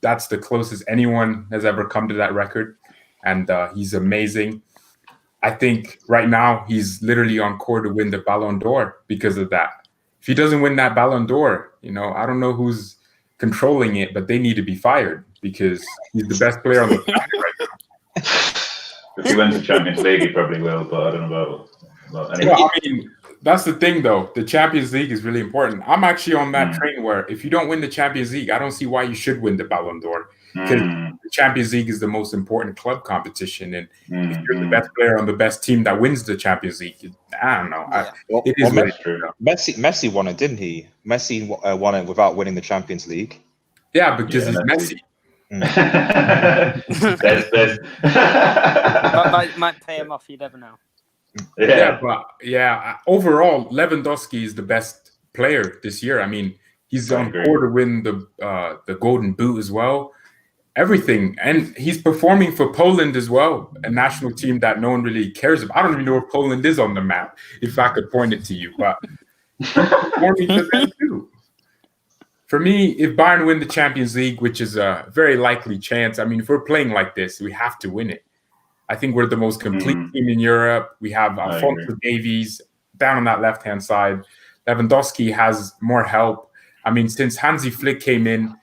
That's the closest anyone has ever come to that record. And he's amazing. I think right now he's literally on course to win the Ballon d'Or because of that. If he doesn't win that Ballon d'Or, you know, I don't know who's controlling it, but they need to be fired because he's the best player on the planet right now. If he wins the Champions League, he probably will, but I don't know about anything. Well, I mean, that's the thing, though. The Champions League is really important. I'm actually on that train where if you don't win the Champions League, I don't see why you should win the Ballon d'Or. Because the Champions League is the most important club competition. And if you're the best player on the best team that wins the Champions League, I don't know. It is really true. Messi won it, didn't he? Messi won it without winning the Champions League. Yeah, because he's Messi. might pay him off. You never know. But overall, Lewandowski is the best player this year. I mean, he's on course to win the Golden Boot as well. Everything, and he's performing for Poland as well, a national team that no one really cares about. I don't even know where Poland is on the map. If I could point it to you, but performing for them too. For me, if Bayern win the Champions League, which is a very likely chance, I mean, if we're playing like this, we have to win it. I think we're the most complete team in Europe. We have Alphonso Davies down on that left-hand side. Lewandowski has more help. I mean, since Hansi Flick came in,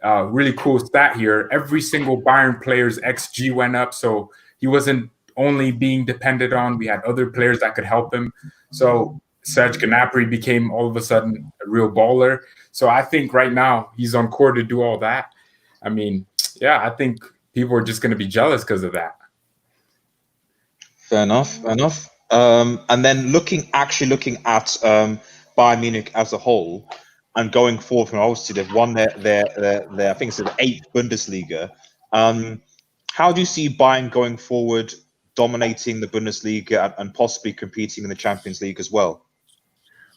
really cool stat here. Every single Bayern player's XG went up, so he wasn't only being depended on. We had other players that could help him. So Serge Gnabry became all of a sudden a real baller. So I think right now he's on court to do all that. I mean, I think people are just going to be jealous because of that. Fair enough. And then looking at Bayern Munich as a whole, and going forward from obviously they've won their I think it's the 8th Bundesliga. How do you see Bayern going forward, dominating the Bundesliga and possibly competing in the Champions League as well?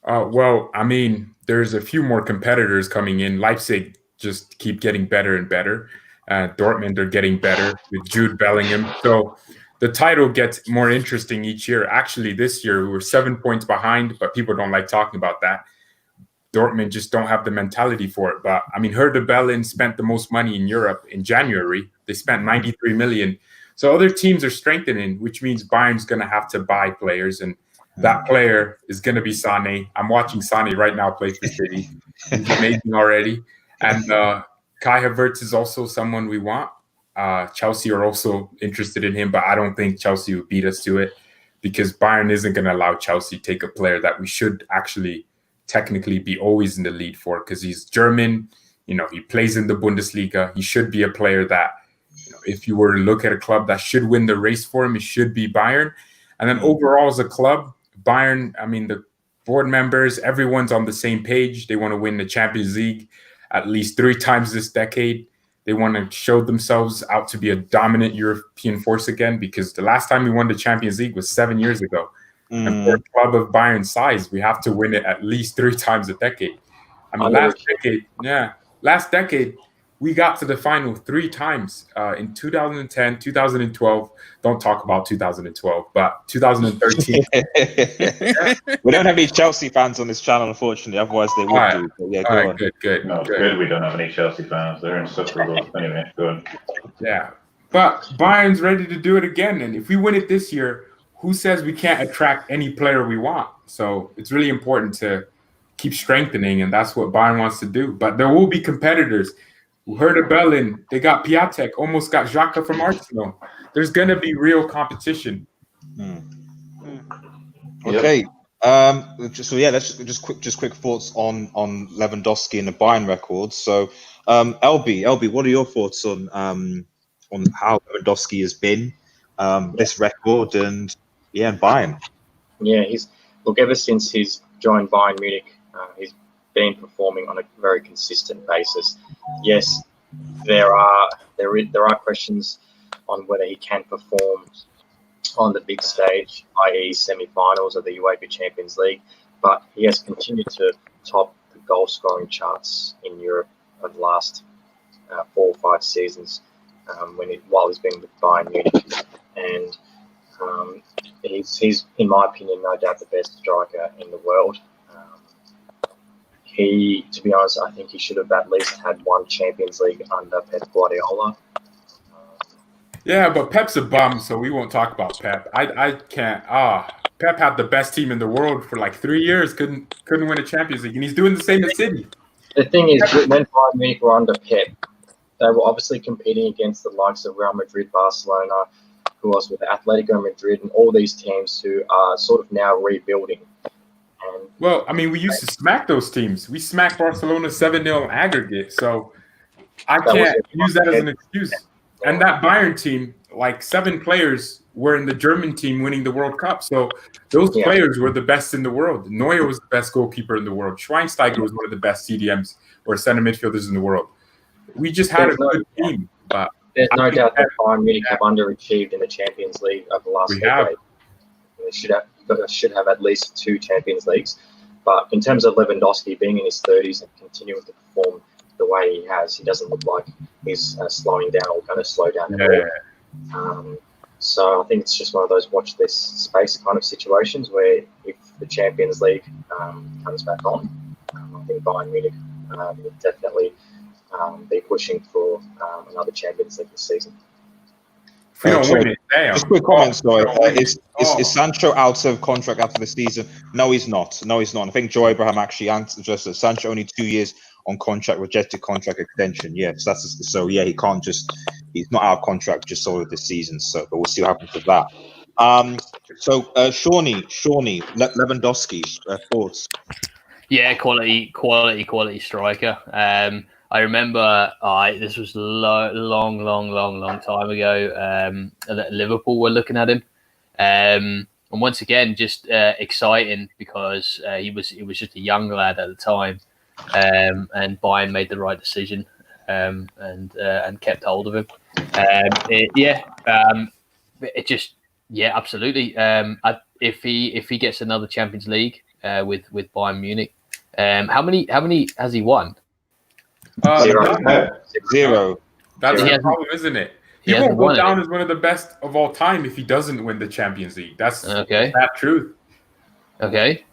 Well, I mean, there's a few more competitors coming in. Leipzig just keep getting better and better. Dortmund are getting better with Jude Bellingham. So the title gets more interesting each year. Actually, this year we were 7 points behind, but people don't like talking about that. Dortmund just don't have the mentality for it. But I mean, Hertha Berlin spent the most money in Europe in January. They spent 93 million. So other teams are strengthening, which means Bayern's going to have to buy players. And that player is going to be Sané. I'm watching Sané right now play for City. He's amazing already. And Kai Havertz is also someone we want. Chelsea are also interested in him, but I don't think Chelsea would beat us to it because Bayern isn't going to allow Chelsea to take a player that we should actually technically be always in the lead for because he's German. You know, he plays in the Bundesliga. He should be a player that, you know, if you were to look at a club that should win the race for him, it should be Bayern. And then overall as a club, Bayern, I mean, board members, everyone's on the same page. They want to win the Champions League at least 3 times this decade. They want to show themselves out to be a dominant European force again, because the last time we won the Champions League was 7 years ago. And for a club of Bayern's size, we have to win it at least 3 times a decade. I mean, last decade, we got to the final 3 times in 2010, 2012. Don't talk about 2012, but 2013. We don't have any Chelsea fans on this channel, unfortunately. Otherwise, they would do. But yeah, go on. Good. No, it's good we don't have any Chelsea fans. They're insufferable. Anyway, go on. Yeah, but Bayern's ready to do it again. And if we win it this year, who says we can't attract any player we want? So it's really important to keep strengthening, and that's what Bayern wants to do. But there will be competitors. Hertha Berlin, they got Piatek, almost got Xhaka from Arsenal. There's going to be real competition. Okay. Let's just quick thoughts on Lewandowski and the Bayern records. So, LB, what are your thoughts on how Lewandowski has been, this record, and Bayern? Yeah, ever since he's joined Bayern Munich, he's been performing on a very consistent basis. Yes, there are questions on whether he can perform on the big stage, i.e. semi-finals of the UEFA Champions League, but he has continued to top the goal-scoring charts in Europe over the last 4 or 5 seasons while he's been with Bayern Munich. And he's, in my opinion, no doubt the best striker in the world. To be honest, I think he should have at least had 1 Champions League under Pep Guardiola. Yeah, but Pep's a bum, so we won't talk about Pep. I can't. Pep had the best team in the world for like 3 years, couldn't win a Champions League, and he's doing the same at City. The thing is, when Bayern Munich were under Pep, they were obviously competing against the likes of Real Madrid, Barcelona, who was with Atletico Madrid, and all these teams who are sort of now rebuilding. Well, I mean, we used to smack those teams. We smacked Barcelona 7-0 aggregate, so I can't use that as an excuse. And that Bayern team, like 7 players were in the German team winning the World Cup. So those players were the best in the world. Neuer was the best goalkeeper in the world. Schweinsteiger was one of the best CDMs or center midfielders in the world. We just had a good team. But there's no doubt that Bayern Munich have underachieved in the Champions League over the last decade. They should have at least 2 Champions Leagues. But in terms of Lewandowski being in his 30s and continuing to perform the way he has, he doesn't look like he's slowing down or going to slow down at all. So I think it's just one of those watch this space kind of situations where if the Champions League comes back on, I think Bayern Munich will definitely be pushing for another Champions League this season. Just quick comments, though. Is Sancho out of contract after the season? No, he's not. I think Joe Abraham actually answered just that Sancho only 2 years on contract, rejected contract extension. Yes, he can't just. He's not out of contract just solely this season. So, but we'll see what happens with that. Shawnee, Lewandowski, thoughts? Yeah, quality striker. I remember this was long time ago. Liverpool were looking at him, and once again, just exciting because he was just a young lad at the time, and Bayern made the right decision and kept hold of him. Absolutely. If he gets another Champions League with Bayern Munich, how many has he won? 0. That's the problem, isn't it? He won't go down as one of the best of all time if he doesn't win the Champions League. That's that truth. Okay.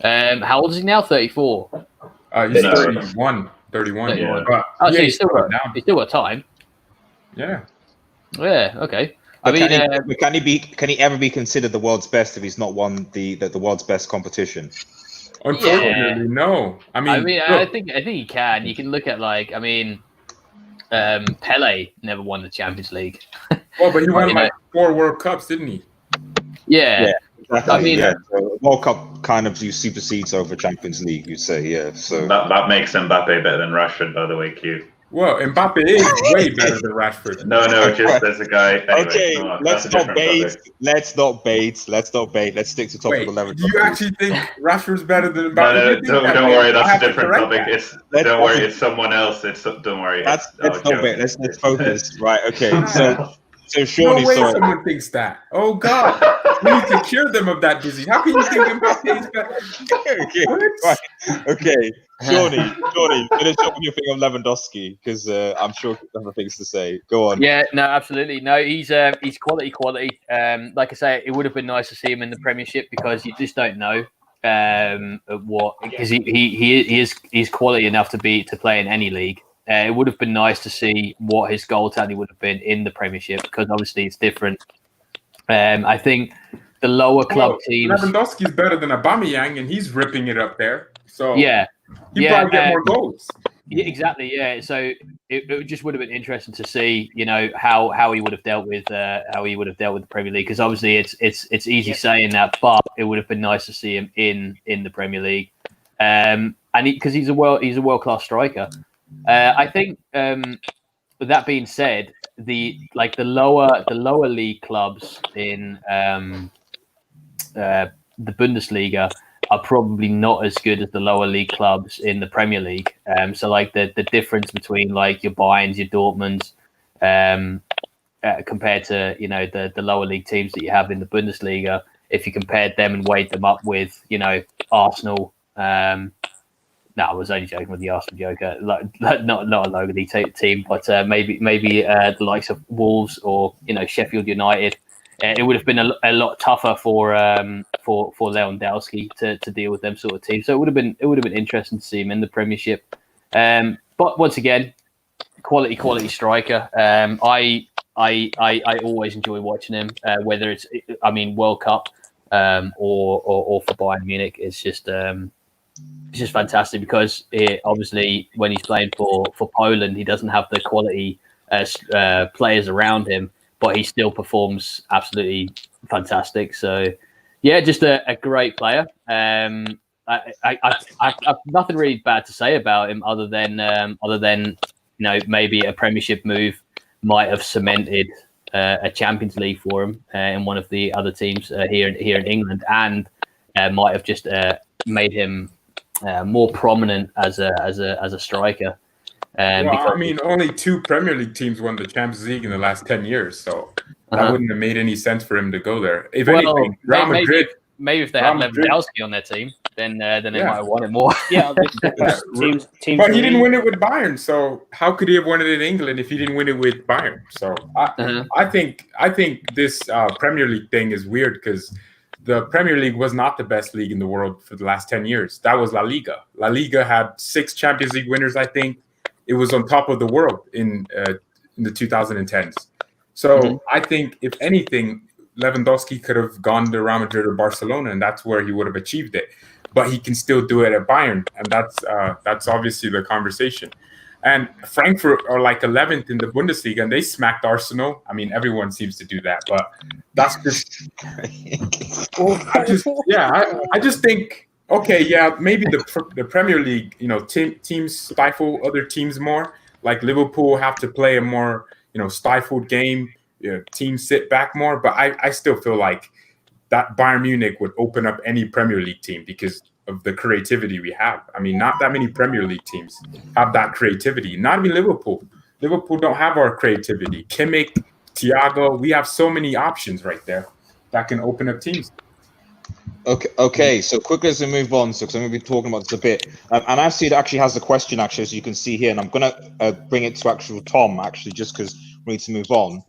How old is he now? 34. He's 31. 31. Yeah. So he's still got time. Yeah. Yeah. Okay. Can he ever be considered the world's best if he's not won the world's best competition? Unfortunately, no. I think he can. You can look at Pele never won the Champions League. Well, but he won 4 World Cups, didn't he? Yeah. Exactly. So World Cup kind of supersedes over Champions League, you'd say. Yeah. So that makes Mbappe better than Rashford, by the way, Q. Well, Mbappe is way better than Rashford. No, just there's a guy. Anyway, Okay, no, let's that's a not different bait. topic. Let's not bait. Let's stick to topic Wait, 11. do you actually think Rashford's better than Mbappe? No, If you think that, don't then worry. I That's have a to different correct topic. that. Don't worry. It's someone else. Don't worry. Let's not bait. Let's focus. Right. Okay. Someone So surely, No way sorry. someone thinks that. Oh God, we need to cure them of that disease. How can you think Mbappe is better? Okay, What? right. Okay, Shawnee, finish up with your thing on Lewandowski because I'm sure you have things to say. Go on. Yeah, no, absolutely. No, he's quality. Like I say, it would have been nice to see him in the Premiership because you just don't know what because he's quality enough to play in any league. It would have been nice to see what his goal tally would have been in the Premiership because obviously it's different. I think the lower club teams. Lewandowski's better than Aubameyang, and he's ripping it up there. So Yeah, he probably get more goals. Yeah, exactly. Yeah, so it just would have been interesting to see, how he would have dealt with the Premier League because obviously it's easy saying that, but it would have been nice to see him in the Premier League, and because he's a world-class striker. I think with that being said, the lower league clubs in the Bundesliga are probably not as good as the lower league clubs in the Premier League. So like the difference between like your Bayerns, your Dortmunds, compared to the lower league teams that you have in the Bundesliga, if you compared them and weighed them up with Arsenal. No, I was only joking with the Arsenal joker. Not a lower league team, but maybe the likes of Wolves or Sheffield United. It would have been a lot tougher for Lewandowski to deal with them sort of teams. So it would have been interesting to see him in the Premiership. But once again, quality striker. I always enjoy watching him, whether it's World Cup or for Bayern Munich. It's just fantastic because obviously when he's playing for Poland, he doesn't have the quality players around him, but he still performs absolutely fantastic. So, yeah, just a great player. I've nothing really bad to say about him other than maybe a Premiership move might have cemented a Champions League for him in one of the other teams here in England, and might have just made him more prominent as a striker. Only 2 Premier League teams won the Champions League in the last 10 years, so that wouldn't have made any sense for him to go there. If anything, Real Madrid. Maybe if they had Lewandowski on their team, then they might have won it more. Yeah, teams. But he didn't win it with Bayern, so how could he have won it in England if he didn't win it with Bayern? So I think this Premier League thing is weird because the Premier League was not the best league in the world for the last 10 years. That was La Liga. La Liga had 6 Champions League winners, I think. It was on top of the world in the 2010s. So I think, if anything, Lewandowski could have gone to Real Madrid or Barcelona, and that's where he would have achieved it. But he can still do it at Bayern, and that's obviously the conversation. And Frankfurt are like 11th in the Bundesliga, and they smacked Arsenal. I mean, everyone seems to do that, but that's just. I just think. Okay, yeah, maybe the Premier League, teams stifle other teams more. Like Liverpool have to play a more, stifled game. Teams sit back more. But I still feel like that Bayern Munich would open up any Premier League team because of the creativity we have. I mean, not that many Premier League teams have that creativity. Not even Liverpool. Liverpool don't have our creativity. Kimmich, Thiago, we have so many options right there that can open up teams. Okay. So quickly as we move on, because I'm going to be talking about this a bit, and I see it actually has a question as you can see here, and I'm going to bring it to actual Tom just because we need to move on.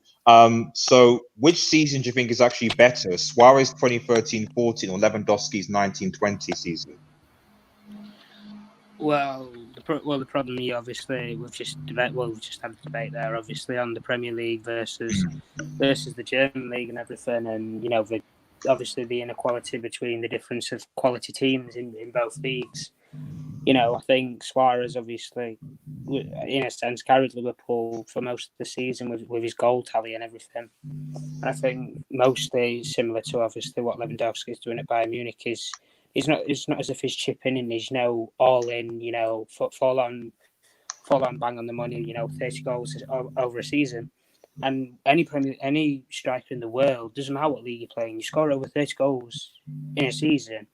So which season do you think is actually better, Suarez 2013-14 or Lewandowski's 19-20 season? Well, the problem here, obviously, we've just had a debate there, obviously, on the Premier League versus the German league and everything, and obviously the inequality between the difference of quality teams in both leagues. I think Suarez obviously, in a sense, carried Liverpool for most of the season with his goal tally and everything. And I think mostly similar to obviously what Lewandowski is doing at Bayern Munich is it's not as if he's chipping in, he's all in, full full on bang on the money, 30 goals over a seaon. And any striker in the world, doesn't matter what league you're playing, you score over 30 goals in a season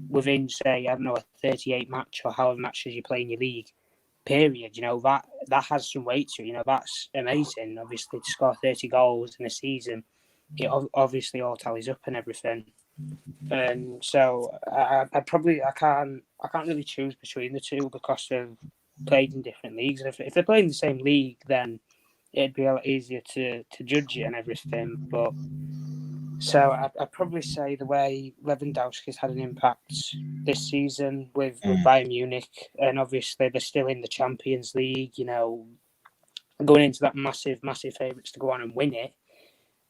within, say, I don't know, a 38 match or however matches you play in your league, period. That has some weight to it. That's amazing. Obviously, to score 30 goals in a season, it obviously all tallies up and everything. And so I can't really choose between the two because they've played in different leagues. And if they're playing the same league, then it'd be a lot easier to judge it and everything. But so I'd probably say the way Lewandowski's had an impact this season with Bayern Munich, and obviously they're still in the Champions League, going into that massive favourites to go on and win it.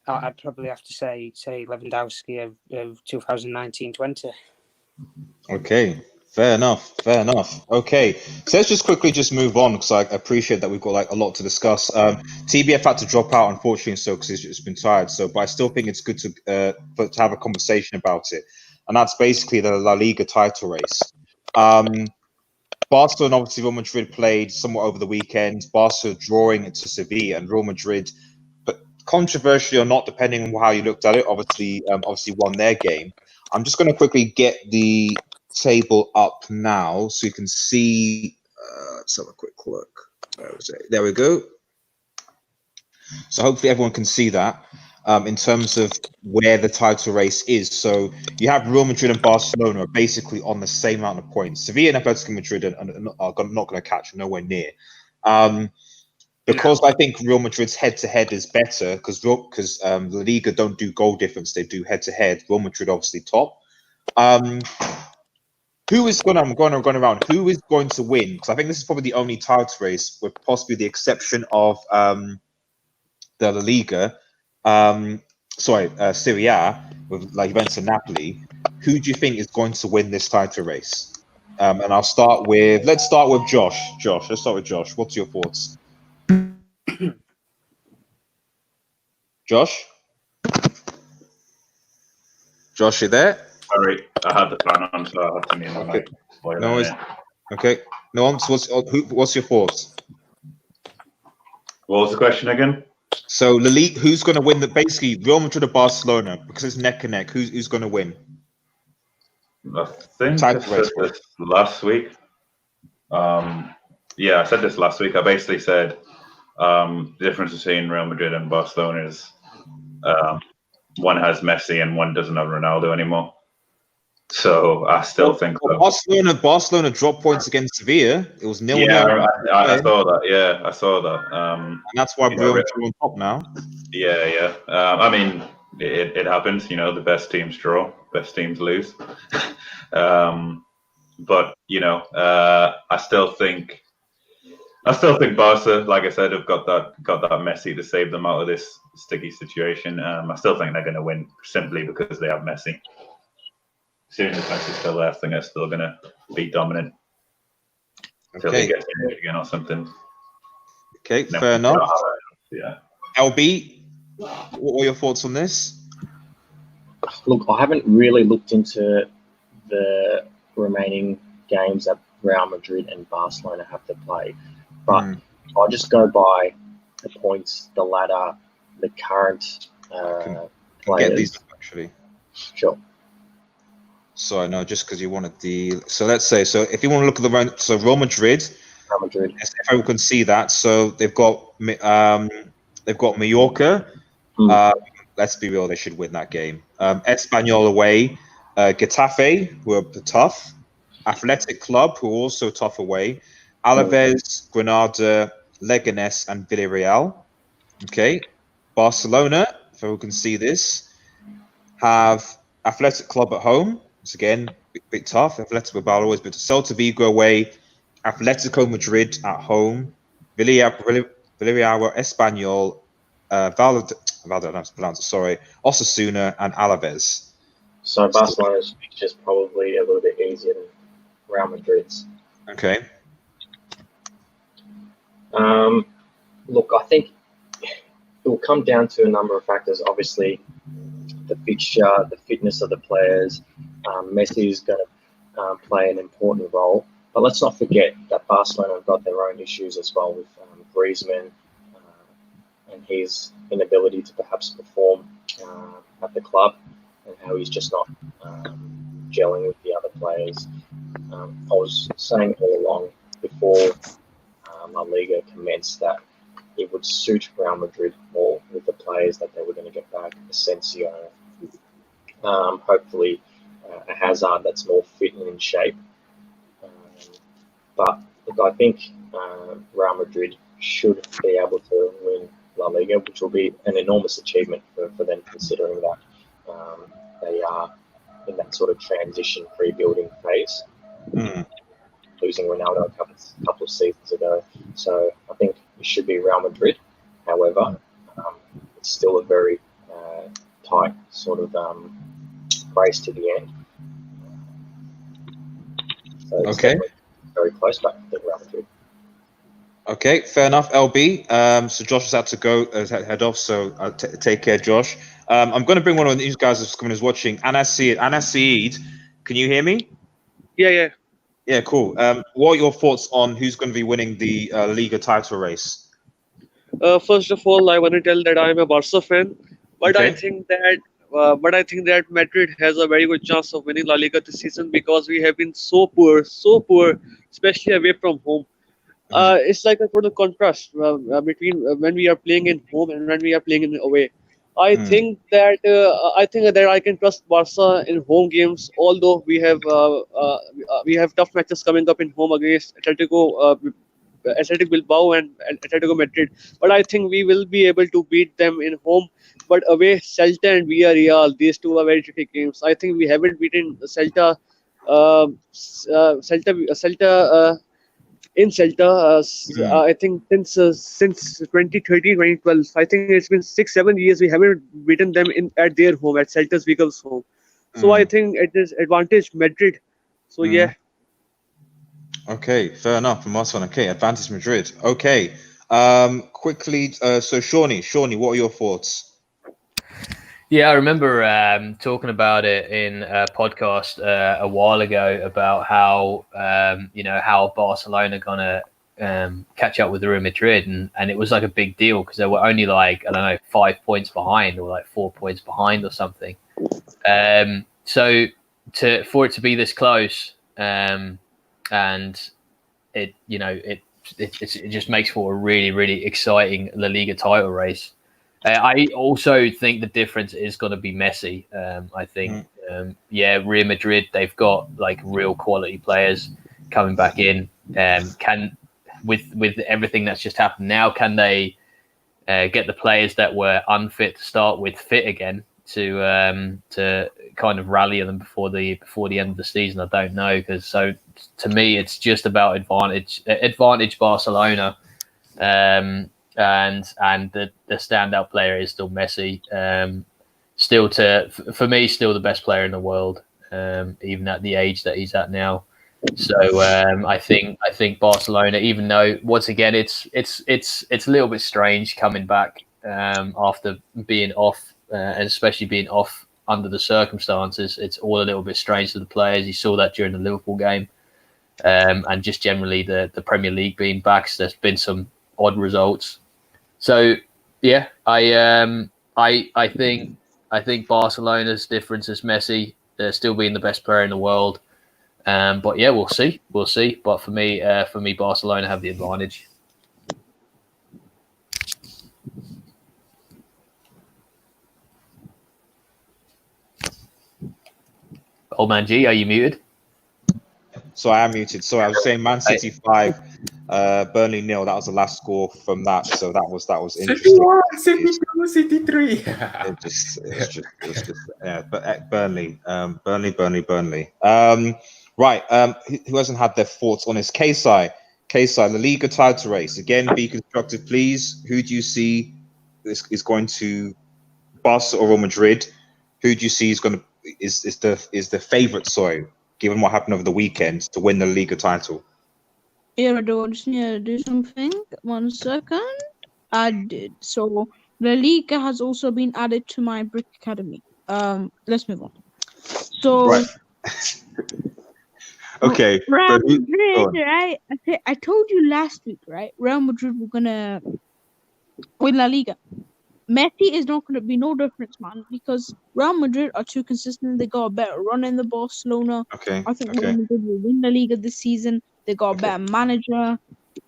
I'd probably have to say Lewandowski of 2019-20. Okay, fair enough. Okay, so let's just quickly move on because I appreciate that we've got a lot to discuss. TBF had to drop out, unfortunately, because he's just been tired. But I still think it's good to have a conversation about it, and that's basically the La Liga title race. Barcelona, obviously, Real Madrid played somewhat over the weekend. Barca drawing it to Sevilla, and Real Madrid, but controversially or not, depending on how you looked at it, obviously won their game. I'm just going to quickly get the table up now so you can see. Let's have a quick look. There we go. So hopefully everyone can see that in terms of where the title race is. So you have Real Madrid and Barcelona basically on the same amount of points. Sevilla and Atletico Madrid are not going to catch, nowhere near. Because I think Real Madrid's head-to-head is better because La Liga don't do goal difference; they do head-to-head. Real Madrid obviously top. Who is going? I'm going around. Who is going to win? Because I think this is probably the only title race, with possibly the exception of the La Liga. Serie A with Juventus and Napoli. Who do you think is going to win this title race? And let's start with Josh. Let's start with Josh. What's your thoughts? Josh, you there? Sorry, I had the fan on, so I had to mute my mic. No worries. Okay. No one. What's your thoughts? What was the question again? So, La Liga, who's going to win? Basically, Real Madrid or Barcelona, because it's neck and neck. Who's going to win? I think I said this last week. Yeah, I said this last week. I basically said the difference between Real Madrid and Barcelona is one has Messi and one doesn't have Ronaldo anymore. So I still think Barcelona dropped points against Sevilla. It was 0-0. Yeah, I saw that. Yeah, I saw that. And that's why Real Madrid are on top now. Yeah. I mean, it happens. The best teams draw, best teams lose. But I still think Barca, like I said, have got that Messi to save them out of this sticky situation. I still think they're going to win simply because they have Messi. As soon as Messi's still there, I think they're still going to be dominant until they get injured again or something. Okay, fair enough. Yeah. LB, what are your thoughts on this? Look, I haven't really looked into the remaining games that Real Madrid and Barcelona have to play, but I'll just go by the points, the ladder, the current players. Get these actually. Sure. So no, just because you wanted so let's say, so if you want to look at the round, so Real Madrid, if everyone can see that, so they've got Mallorca. Let's be real, they should win that game. Espanyol away, Getafe, who are tough, Athletic Club, who are also tough away, Alaves, Granada, Leganés, and Villarreal. Okay, Barcelona, if everyone can see this, have Athletic Club at home. It's again a bit tough. Athletic Bilbao always been to Celta Vigo away, Atletico Madrid at home, Villarreal, Espanyol, Osasuna, and Alaves. So Barcelona's just probably a little bit easier than Real Madrid's. Okay. Look, I think it will come down to a number of factors. Obviously, the fixture, the fitness of the players. Messi is going to play an important role. But let's not forget that Barcelona have got their own issues as well with Griezmann and his inability to perhaps perform at the club, and how he's just not gelling with the other players. I was saying all along before La Liga commenced that it would suit Real Madrid more with the players that they were going to get back, Asensio, hopefully a Hazard that's more fit and in shape. But look, I think Real Madrid should be able to win La Liga, which will be an enormous achievement for them, considering that they are in that sort of transition rebuilding phase, losing Ronaldo a couple of seasons ago. So I think it should be Real Madrid. However, it's still a very tight sort of race to the end. So it's definitely very close, but I think Real Madrid. Okay, fair enough, LB. So Josh has had to go, head off, so take care, Josh. I'm going to bring one of these guys that's coming, who's watching. Anas Saeed, can you hear me? Yeah. Yeah, cool. What are your thoughts on who's going to be winning the Liga title race? First of all, I want to tell that I am a Barca fan, but Okay. I think that Madrid has a very good chance of winning La Liga this season because we have been so poor, especially away from home. It's like a sort of contrast between when we are playing in home and when we are playing in away. I think that I can trust Barca in home games, although we have tough matches coming up in home against Athletic Bilbao and Atletico Madrid. But I think we will be able to beat them in home. But away, Celta and Villarreal, these two are very tricky games. I think we haven't beaten Celta in Celta, I think since 2013, 2012. I think it's been 6-7 years we haven't beaten them at their home, at Celta's Vigo's home. So I think it is advantage Madrid. So yeah. Okay, fair enough. From us on. Okay, advantage Madrid. Okay. Quickly, so Shawnee, what are your thoughts? Yeah, I remember talking about it in a podcast a while ago about how how Barcelona gonna catch up with Real Madrid, and it was like a big deal because they were only like 5 points behind or like 4 points behind or something. So for it to be this close, and it just makes for a really, really exciting La Liga title race. I also think the difference is going to be Messi. I think, Real Madrid, they've got like real quality players coming back in. Can with everything that's just happened now, can they get the players that were unfit to start with fit again to kind of rally them before the end of the season? I don't know, because to me it's just about advantage Barcelona. And the standout player is still Messi. For me, still the best player in the world, even at the age that he's at now. So I think Barcelona, even though once again it's a little bit strange coming back after being off, and especially being off under the circumstances, it's all a little bit strange to the players. You saw that during the Liverpool game, and just generally the Premier League being back. So there's been some odd results. So yeah, I think Barcelona's difference is Messi. They're still being the best player in the world. But yeah, we'll see. But for me, Barcelona have the advantage. Old man G, are you muted? So I am muted. So I was saying Man City 5, Burnley 0. That was the last score from that. So that was interesting. City 2, City 3. But Burnley. Right. Who hasn't had their thoughts on this? K-Sai, the Liga title race. Again, be constructive, please. Who do you see is going to Barca or Real Madrid? Who do you see is the favourite? Sorry, given what happened over the weekend, to win the Liga title. Yeah, I just need to do something. 1 second. I did. So the Liga has also been added to my Brick Academy. Let's move on. So right. Okay. Real But go Madrid, on. right? I told you last week, right? Real Madrid were gonna win La Liga. Messi is not going to be no difference, man, because Real Madrid are too consistent. They got a better run in the Barcelona. Okay. I think Real Okay. Madrid will win the Liga this season. They got a Okay. better manager,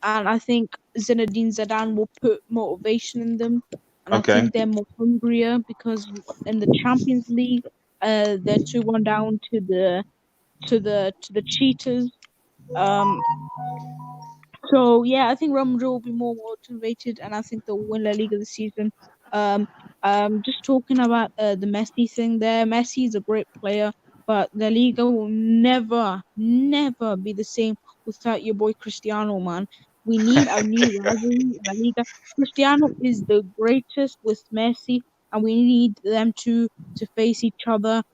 and I think Zinedine Zidane will put motivation in them. And I Okay. think they're more hungrier because in the Champions League, they're 2-1 down to the cheaters. Um, so yeah, I think Real Madrid will be more motivated, and I think they'll win La Liga this season. Um, just talking about the Messi thing there. Messi is a great player, but La Liga will never be the same without your boy Cristiano, man. We need a new rivalry in La Liga. Cristiano is the greatest with Messi, and we need them to face each other.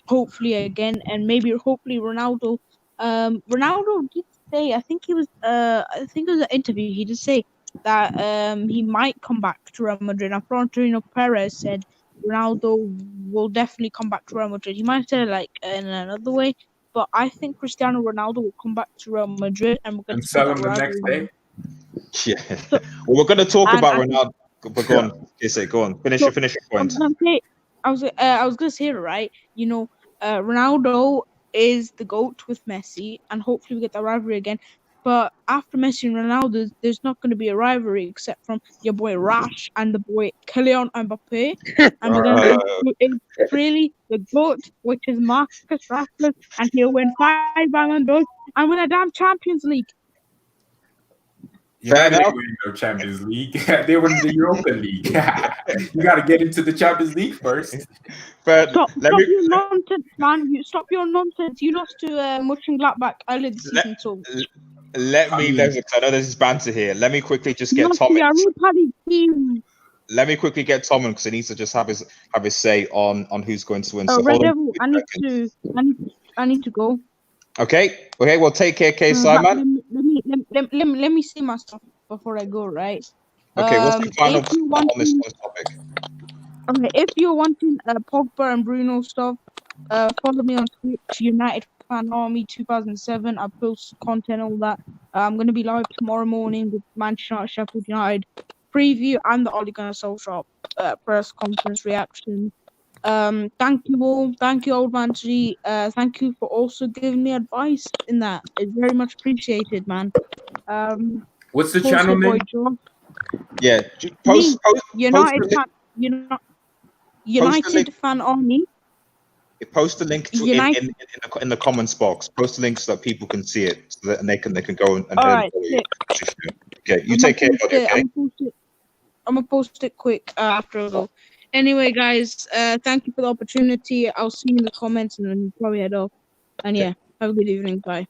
Hopefully again, and maybe hopefully Ronaldo. Ronaldo did say, I think it was an interview. He did say that he might come back to Real Madrid. And Florentino Perez said Ronaldo will definitely come back to Real Madrid. He might have said it like in another way, but I think Cristiano Ronaldo will come back to Real Madrid, and we're going And to see sell that him the next rivalry. day. Yeah. So, Well, we're going to talk and about I think Ronaldo. But go on. Go on. Finish so. your point. I was gonna say it right. Ronaldo is the GOAT with Messi, and hopefully we get that rivalry again. But after Messi and Ronaldo, there's not going to be a rivalry except from your boy Rash and the boy Kylian Mbappe, and then it's really the GOAT, which is Marcus Rashford, and he'll win 5 Ballon d'Ors and win a damn Champions League. Fair United enough. ain't winning no Champions League. They won the Europa League. You got to get into the Champions League first. But Stop your nonsense, man! Stop your nonsense. You lost to Mönchengladbach earlier this season, so let me. mean- I know there's banter here. Let me quickly just get lost Tom. to the Europa League team. Let me quickly get Tom because he needs to just have his say on who's going to win. So Red hold on. Devil, I need to go. Okay. Well, take care, K. Simon. Let me say my stuff before I go. Right. Okay. What's the final If you on this wanting, topic? okay, if you're wanting Pogba and Bruno stuff, follow me on Twitch, United Fan Army 2007. I post content, all that. I'm gonna be live tomorrow morning with Manchester United, Sheffield United preview and the Ole Gunnar Solskjaer press conference reaction. Thank you all. Thank you, Old Man G. Thank you for also giving me advice in that. It's very much appreciated, man. What's the Post channel your boy name? John. Yeah. Me, Post United the, fan, post the link. United Fan Army. Post the link United. in the comments box. Post the link so that people can see it, so that and they can go and All follow right, you. Okay. You I'm take care, buddy. Okay. I'm gonna post it quick after I go. Anyway, guys, thank you for the opportunity. I'll see you in the comments and then probably head off. And yeah, have a good evening. Bye.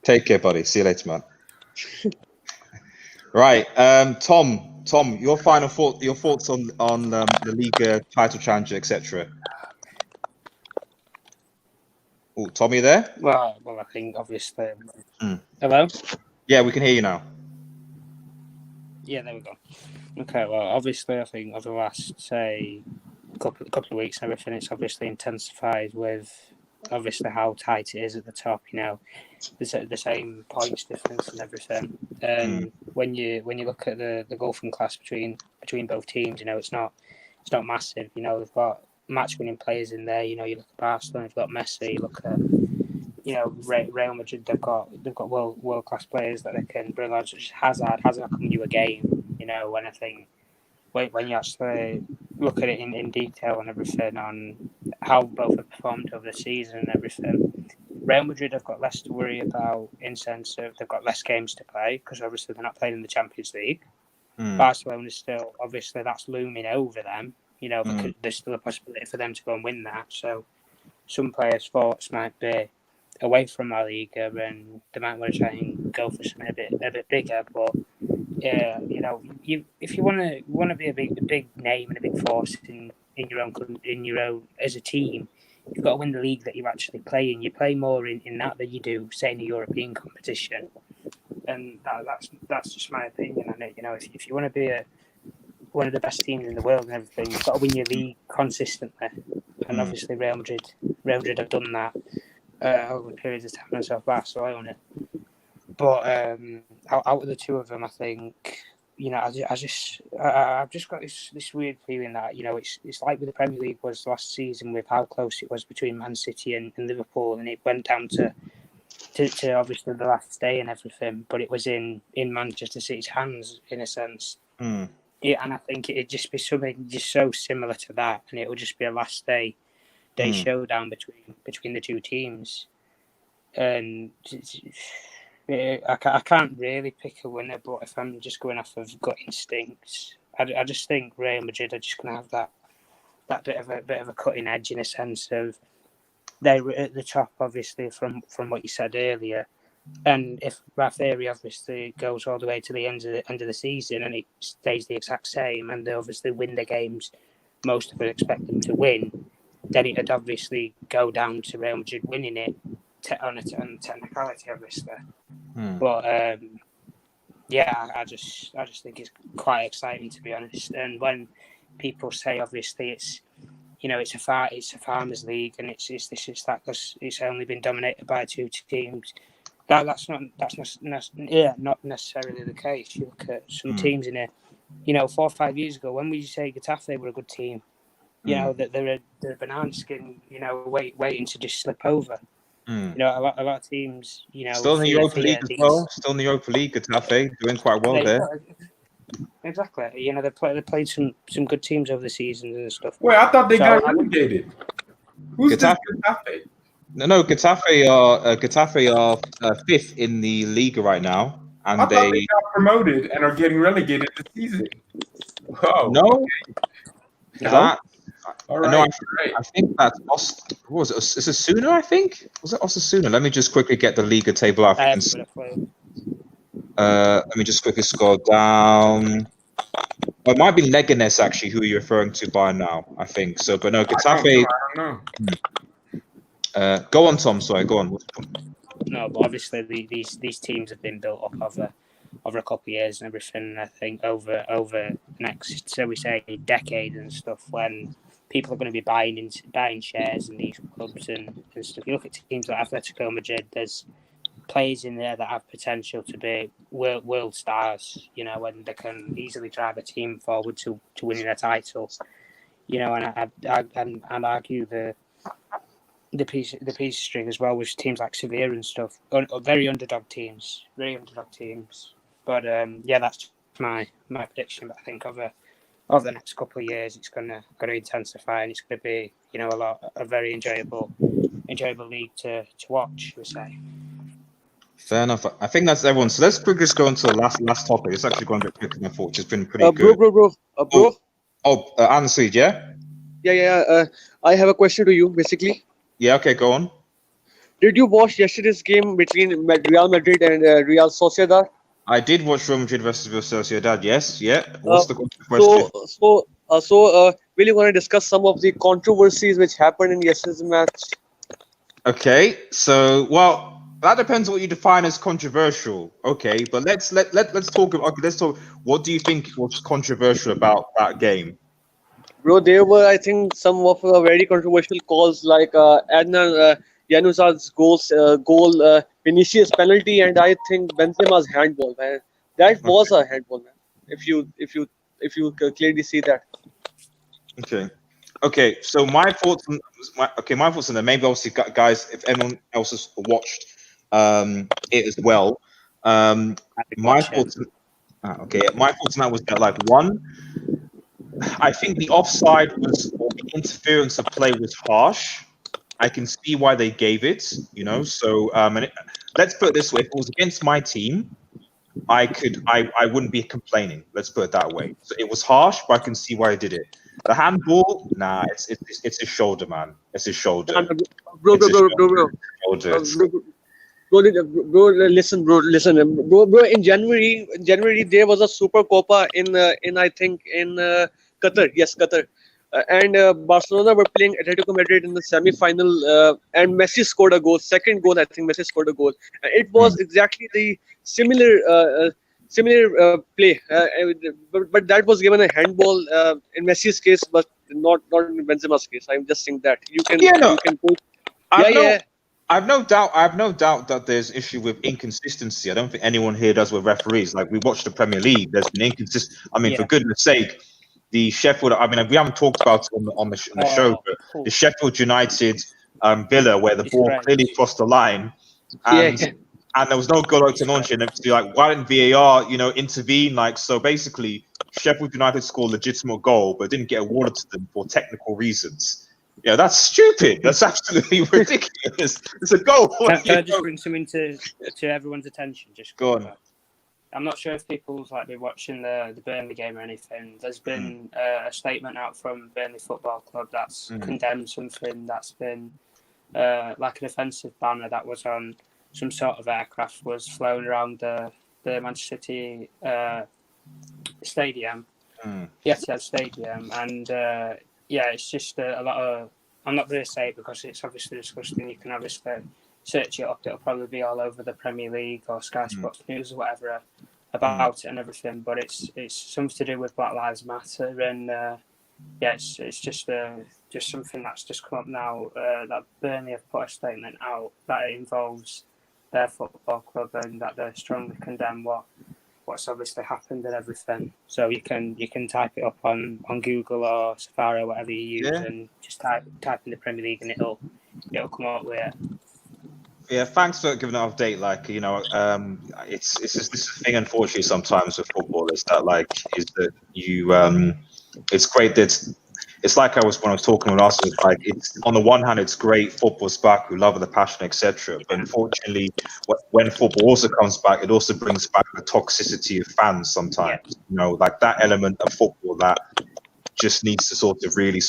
Take care, buddy. See you later, man. Right. Tom, your thoughts on the Liga title challenger, etc. Oh, Tom, you there? Well, I think obviously. Mm. Hello. Yeah, we can hear you now. Yeah, there we go. Okay, well, obviously, I think over the last say couple of weeks and everything, it's obviously intensified with obviously how tight it is at the top. You know, the same points difference and everything. When you look at the golfing class between both teams, you know, it's not massive. You know, they've got match winning players in there. You know, you look at Barcelona, they've got Messi. You look at Real Madrid, they've got world class players that they can bring on, such as Hazard. Hazard can win you a game. You know, and I think when you actually look at it in detail and everything on how both have performed over the season and everything, Real Madrid have got less to worry about in sense of they've got less games to play because obviously they're not playing in the Champions League. Barcelona still, obviously, that's looming over them. You know, because there's still a possibility for them to go and win that. So some players' thoughts might be away from La Liga and they might want to try and go for something a bit bigger. But yeah, you know, if you want to be a big name and a big force in your own as a team, you've got to win the league that you're actually playing. You play more in that than you do, say, in a European competition, and that's just my opinion on it. You know, if you want to be one of the best teams in the world and everything, you've got to win your league consistently. And obviously, Real Madrid have done that. over periods of time and so Barcelona. But out of the two of them, I think, I've just got this weird feeling that, it's like with the Premier League was last season with how close it was between Man City and Liverpool, and it went down to obviously the last day and everything, but it was in Manchester City's hands in a sense. Yeah, and I think it'd just be something just so similar to that, and it will just be a last day showdown between the two teams. And I can't really pick a winner, but if I'm just going off of gut instincts, I just think Real Madrid are just going to have that bit of a cutting edge in a sense of they're at the top, obviously, from what you said earlier. And if Rafael obviously goes all the way to the end of the season and it stays the exact same, and they obviously win the games most of us expect them to win, then it'd obviously go down to Real Madrid winning it on technicality, obviously. But I just think it's quite exciting, to be honest. And when people say obviously it's it's a farmers league and it's that because it's only been dominated by two teams. That's not necessarily the case. You look at some teams in it. 4 or 5 years ago, when we say Getafe were a good team, that they're a banana skin, waiting to just slip over. A lot of teams, still in the Europa League as well. Still in the Europa League, Getafe doing quite well there. Exactly. They played some good teams over the seasons and stuff. Wait, I thought they got relegated. Who's Getafe? No, Getafe are fifth in the Liga right now, and I thought they got promoted and are getting relegated this season. Whoa. No. That, all right. No, I think that's what was it? Osasuna, I think? Was it Osasuna? Let me just quickly get the Liga table up. Let me just quickly scroll down. It might be Leganes, actually, who you're referring to by now, I think. So, but no, Getafe. I don't know. Go on, Tom. Sorry, go on. No, but obviously these teams have been built up over a couple of years and everything. I think over next, so we say, decade and stuff, when people are going to be buying shares in these clubs and stuff. You look at teams like Atletico Madrid. There's players in there that have potential to be world stars, and they can easily drive a team forward to winning a title, and I'd argue the piece string as well with teams like Sevilla and stuff, very underdog teams. But that's my prediction. But I think over the next couple of years, it's gonna intensify, and it's gonna be a very enjoyable league to watch, we say. Fair enough. I think that's everyone. So let's quickly just go into the last topic. It's actually going a bit quicker than I thought, which has been pretty good. Bro. Answered, yeah? Yeah. I have a question to you, basically. Yeah, okay, go on. Did you watch yesterday's game between Real Madrid and Real Sociedad? I did watch Real Madrid versus Real Sociedad, yes. Yeah. What's the question? So, really want to discuss some of the controversies which happened in yesterday's match. Okay, so, well, that depends on what you define as controversial. Okay, but let's talk. Okay, let's talk. What do you think was controversial about that game? Bro, there were, I think, some of very controversial calls like Adnan Januzaj's goal, Vinicius penalty, and I think Benzema's handball. Man, that was a handball, man. If you clearly see that. Okay. So my thoughts on that. Maybe obviously, guys, if anyone else has watched it as well, my thoughts on that was that, like, one, I think the offside or the interference of play was harsh. I can see why they gave it, So, let's put it this way: if it was against my team, I wouldn't be complaining. Let's put it that way. So it was harsh, but I can see why I did it. The handball, it's his shoulder, man. It's his shoulder. Bro. Listen. In January there was a Super Coppa in I think in Qatar. Yes, Qatar. And Barcelona were playing Atletico Madrid in the semi-final, and Messi scored a goal. Second goal, I think Messi scored a goal. It was exactly the similar play, but that was given a handball in Messi's case, but not in Benzema's case. I'm just saying that you can go. I've no doubt that there's issue with inconsistency. I don't think anyone here does with referees. Like, we watch the Premier League, there's been inconsistent. I mean, for Yeah. goodness sake, the Sheffield. I mean, we haven't talked about it on the show, but the Sheffield United Villa, where the It's ball great. clearly crossed the line, Yeah, and there was no goal out to launch, and it's like, why didn't VAR, intervene? Like, so basically, Sheffield United scored a legitimate goal, but didn't get awarded to them for technical reasons. Yeah, that's stupid. That's absolutely ridiculous. It's a goal. Can I just bring something to everyone's attention? Just Go on. I'm not sure if people's been watching the Burnley game or anything. There's been a statement out from Burnley Football Club that's condemned something that's been like an offensive banner that was on some sort of aircraft was flown around the Manchester City stadium, the Etihad Stadium, and it's just a lot of. I'm not going to say it because it's obviously disgusting. You can obviously search it up. It'll probably be all over the Premier League or Sky Sports News or whatever about it and everything. But it's something to do with Black Lives Matter, and it's just something that's just come up now. That Burnley have put a statement out that it involves their football club and that they strongly condemn what's obviously happened and everything. So you can type it up on Google or Safari or whatever you use, and just type in the Premier League and it'll come up with it. Yeah, thanks for giving an update. Like, it's just this thing, unfortunately, sometimes with football is that you it's great that it's like when I was talking with Arsenal. It's like, it's on the one hand, it's great, football's back, we love the passion, etc. But unfortunately, when football also comes back, it also brings back the toxicity of fans sometimes. Like that element of football that just needs to really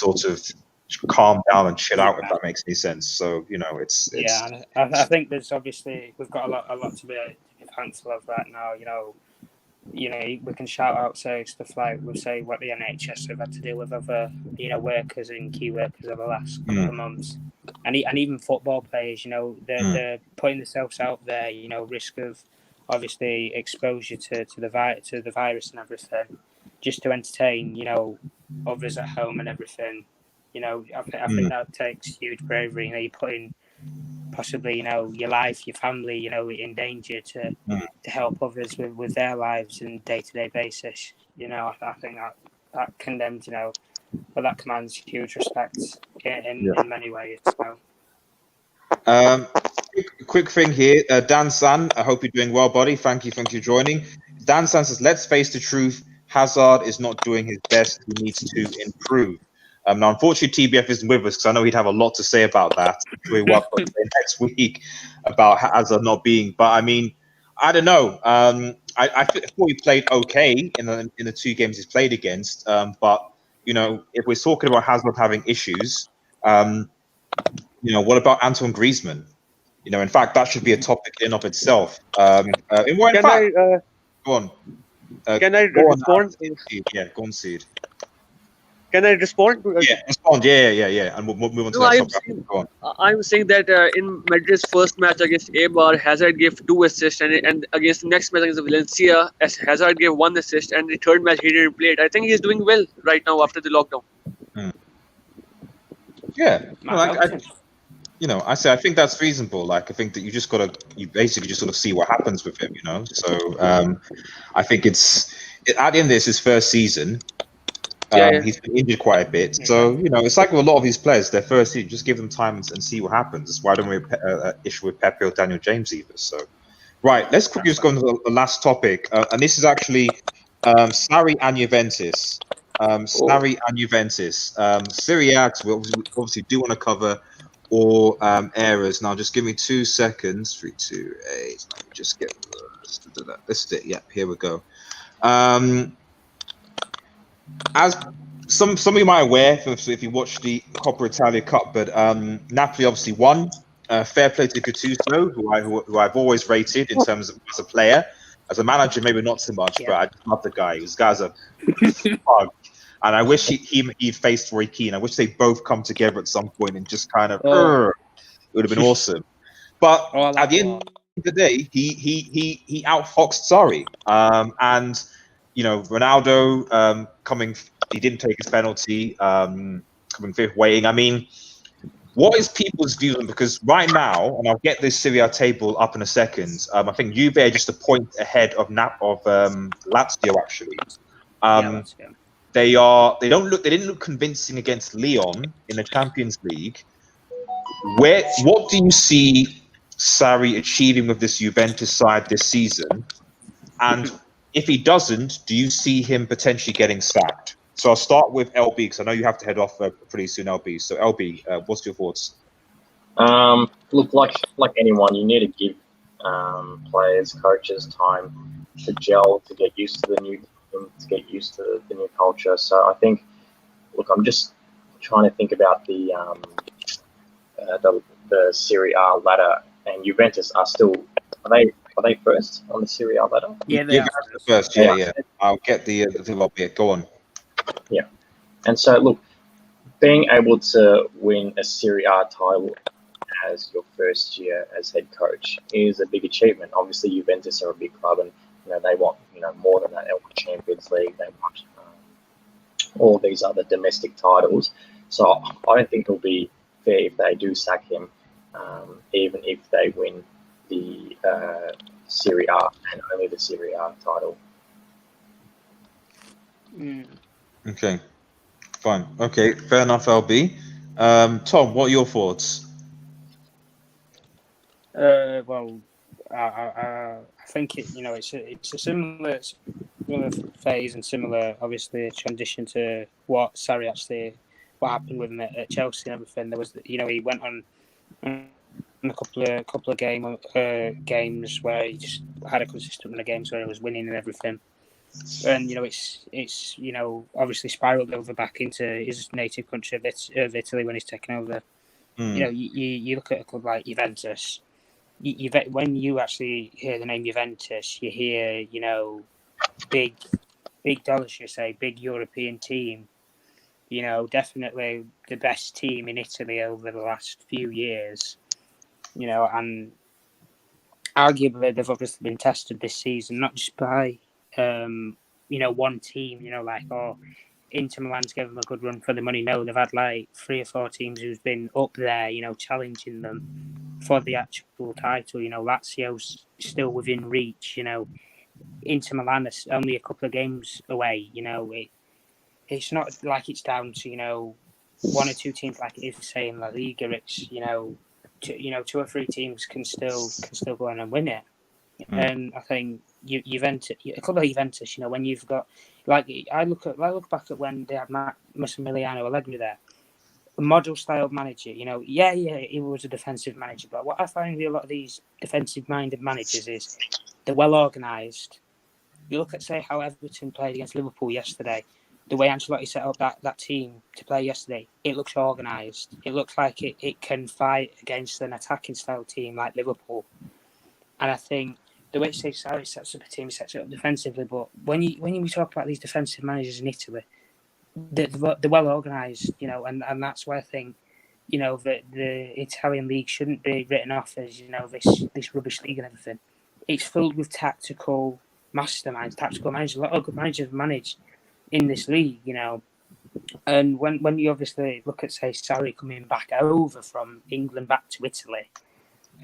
calm down and chill out, if that makes any sense. So it's yeah. And I think there's obviously we've got a lot to be thankful of right now. We can shout out, say stuff like we'll say what the NHS have had to deal with other workers and key workers over the last couple of months, and even football players. They're putting themselves out there. Risk of obviously exposure to the virus and everything, just to entertain others at home and everything. I think that takes huge bravery. You're putting possibly your life, your family, in danger to help others with their lives and day-to-day basis. I think that condemns, but that commands huge respect in many ways. So. Quick thing here, Dan San. I hope you're doing well, buddy. Thank you for joining. Dan San says, "Let's face the truth. Hazard is not doing his best. He needs to improve." Now, unfortunately, TBF isn't with us because I know he'd have a lot to say about that. We will say next week about Hazard not being. But I mean, I don't know. I thought he played okay in the two games he's played against. But if we're talking about Hazard having issues, what about Antoine Griezmann? In fact, that should be a topic in of itself. Go on. Can I respond? Yeah, go on, Seed. Can I respond? Yeah, respond. Yeah. And we'll move on to the next topic. Go on. I'm saying that in Madrid's first match against Eibar, Hazard gave 2 assists, and against the next match against Valencia, Hazard gave 1 assist, and the third match he didn't play it. I think he's doing well right now after the lockdown. Yeah, I think that's reasonable. Like, I think that you basically just sort of see what happens with him, So I think at the end of this, his first season. He's been injured quite a bit, so it's like with a lot of these players, their first season, just give them time and see what happens. Why don't we issue with Pepe or Daniel James either? So, right, let's quickly just go on to the last topic, and this is actually Sarri and Juventus. Sarri and Juventus. Serie A, we obviously do want to cover all areas. Now, just give me 2 seconds. 3, 2, 8. Let me just get this is it. Yeah, here we go. As some of you might be aware, if you watch the Coppa Italia Cup, but Napoli obviously won. Fair play to Gattuso, who I've always rated in terms of as a player. As a manager, maybe not so much, but I just love the guy. This guy's a bug. And I wish he'd faced Roy Keane. I wish they both come together at some point and just kind of it would have been awesome. But at the end of the day, he outfoxed Sarri. And Ronaldo he didn't take his penalty, coming fifth waiting. I mean, What is people's views on? Because right now, and I'll get this Serie A table up in a second. I think Juve are just a point ahead of Lazio actually. Let's go. They didn't look convincing against Lyon in the Champions League. What do you see Sarri achieving with this Juventus side this season? And if he doesn't, do you see him potentially getting sacked? So I'll start with LB because I know you have to head off pretty soon, LB. So LB, what's your thoughts? Look, like anyone, you need to give players, coaches time to gel, to get used to the new team, to get used to the new culture. So I think, look, I'm just trying to think about the Serie A ladder, and Juventus are still are they first on the Serie A ladder? Yeah, they are first. Yeah. I'll get the thing up here. Go on. Yeah, and so look, being able to win a Serie A title as your first year as head coach is a big achievement. Obviously, Juventus are a big club, and they want more than that. They want Champions League. They want all these other domestic titles. So I don't think it'll be fair if they do sack him, even if they win the Serie A and only the Serie A title. Okay, fine. Okay, fair enough, LB. Tom, what are your thoughts? Well, I think it's a similar phase and similar, obviously, transition to what happened with him at Chelsea and everything. There was, he went on a couple of games where he just had a consistent run of games where he was winning and everything. And it's obviously spiraled over back into his native country of Italy when he's taken over. You look at a club like Juventus. When you actually hear the name Juventus, you hear big dollars. You say big European team. Definitely the best team in Italy over the last few years. And arguably they've obviously been tested this season, not just by one team. Inter Milan's given them a good run for the money. No, they've had like 3 or 4 teams who's been up there, challenging them for the actual title. Lazio's still within reach. Inter Milan is only a couple of games away. It's not like it's down to 1 or 2 teams like it is say in La Liga. It's 2 or 3 teams can still go on and win it. And I think Juventus, a club like Juventus, when you've got I look back at when they had Massimiliano Allegri there, a model style manager. He was a defensive manager, but what I find with a lot of these defensive minded managers is they're well organised. You look at say how Everton played against Liverpool yesterday. The way Ancelotti set up that team to play yesterday, it looks organised. It looks like it can fight against an attacking style team like Liverpool. And I think the way Sarri sets up a team, he sets it up defensively. But when we talk about these defensive managers in Italy, they're well organised, and that's why I think, that the Italian league shouldn't be written off as, this rubbish league and everything. It's filled with tactical masterminds, tactical managers. A lot of good managers manage in this league, And when you obviously look at, say, Sarri coming back over from England back to Italy,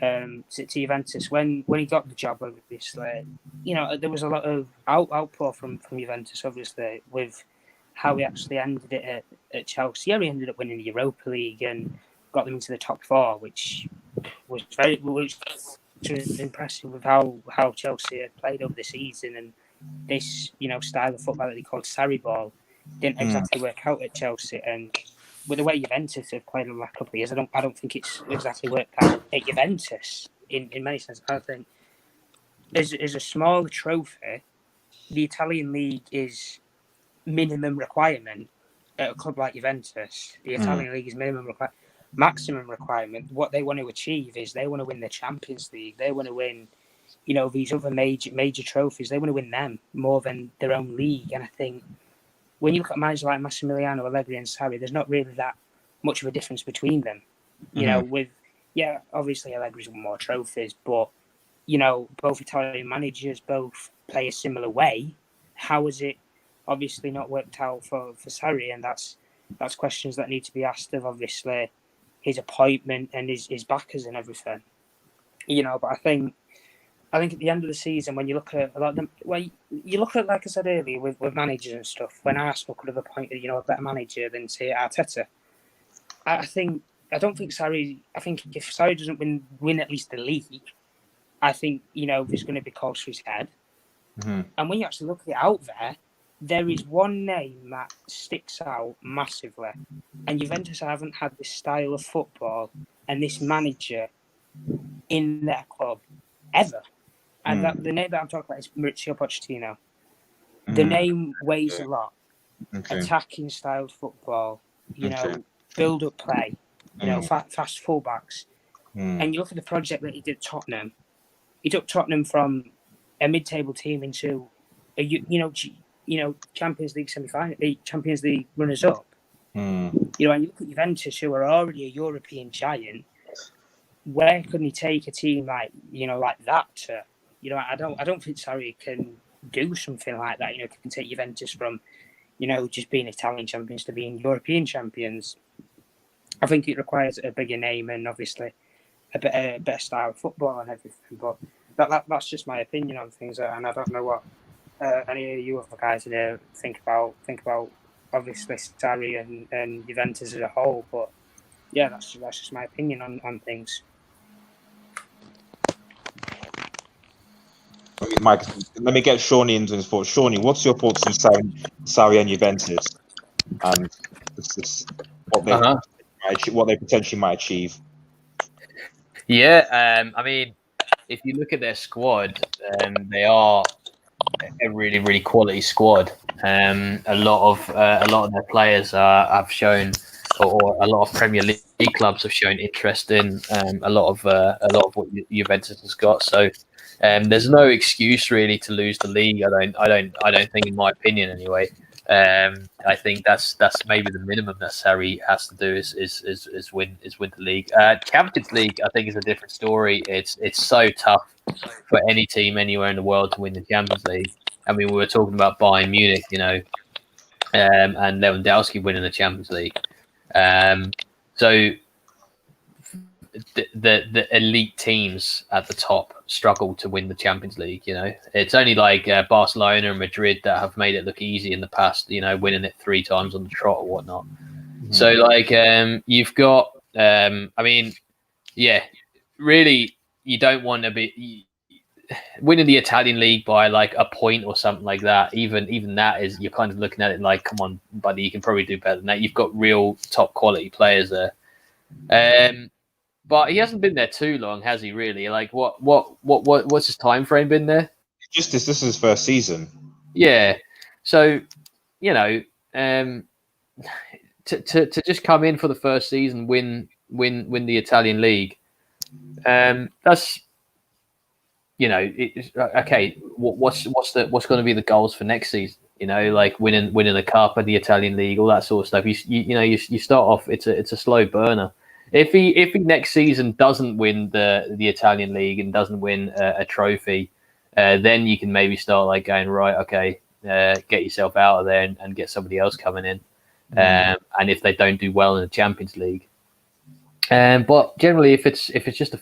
to Juventus, when he got the job, obviously, there was a lot of outpour from Juventus, obviously, with how he actually ended it at Chelsea. Yeah, he ended up winning the Europa League and got them into the top 4, which was impressive with how Chelsea had played over the season. And this, style of football that they called Sarri ball didn't exactly work out at Chelsea. And with the way Juventus have played in the last couple of years, I don't think it's exactly worked out at Juventus in many senses. I think as a smaller trophy, the Italian league is minimum requirement at a club like Juventus. The Italian league is minimum requirement. Maximum requirement. What they want to achieve is they want to win the Champions League. They want to win, these other major trophies. They want to win them more than their own league. And I think when you look at managers like Massimiliano Allegri and Sarri, there's not really that much of a difference between them. Obviously Allegri's won more trophies, but both Italian managers both play a similar way. How has it obviously not worked out for Sarri? And that's questions that need to be asked of obviously his appointment and his backers and everything. You know, but I think at the end of the season, when you look at like like I said earlier with managers and stuff, when Arsenal could have appointed a better manager than say Arteta, I don't think Sarri. I think if Sarri doesn't win at least the league, I think there's going to be calls for his head. Mm-hmm. And when you actually look at it out there is one name that sticks out massively, and Juventus haven't had this style of football and this manager in their club ever. And the name that I'm talking about is Maurizio Pochettino. The name weighs a lot. Okay. Attacking style football, build up play, fast fullbacks. And you look at the project that he did at Tottenham. He took Tottenham from a mid-table team into a Champions League semi-final, Champions League runners-up. And you look at Juventus, who are already a European giant. Where can he take a team like that to? I don't think Sarri can do something like that. Can take Juventus from, just being Italian champions to being European champions. I think it requires a bigger name and obviously a better style of football and everything. But that's just my opinion on things, and I don't know what any of you other guys think about obviously Sarri and Juventus as a whole. But yeah, that's just my opinion on things. Mike, let me get Shawnee into his thoughts. Shawnee, what's your thoughts on Sarri and Juventus and what they potentially might achieve? Yeah, I mean, if you look at their squad, they are a really, really quality squad. A lot of their players have shown, or a lot of Premier League clubs have shown interest in a lot of what Juventus has got. So. There's no excuse really to lose the league. I don't think, in my opinion, anyway. I think that's maybe the minimum that Sarri has to do is win the league. Champions League, I think, is a different story. It's so tough for any team anywhere in the world to win the Champions League. I mean, we were talking about Bayern Munich, and Lewandowski winning the Champions League. So. The elite teams at the top struggle to win the Champions League. It's only like Barcelona and Madrid that have made it look easy in the past. Winning it 3 times on the trot or whatnot. Mm-hmm. So you've got. I mean, yeah, really, you don't want to be winning the Italian league by like a point or something like that. Even that is, you're kind of looking at it like, come on, buddy, you can probably do better than that. You've got real top quality players there. But he hasn't been there too long, has he? Really? Like, what's his time frame been there? This is his first season. Yeah. So, to just come in for the first season, win the Italian league. That's okay. What's going to be the goals for next season? Like winning the Coppa, the Italian league, all that sort of stuff. You start off. It's a slow burner. If he next season doesn't win the Italian league and doesn't win a trophy, then you can maybe start like going, right, okay, get yourself out of there and get somebody else coming in. And if they don't do well in the Champions League, but generally, if it's just the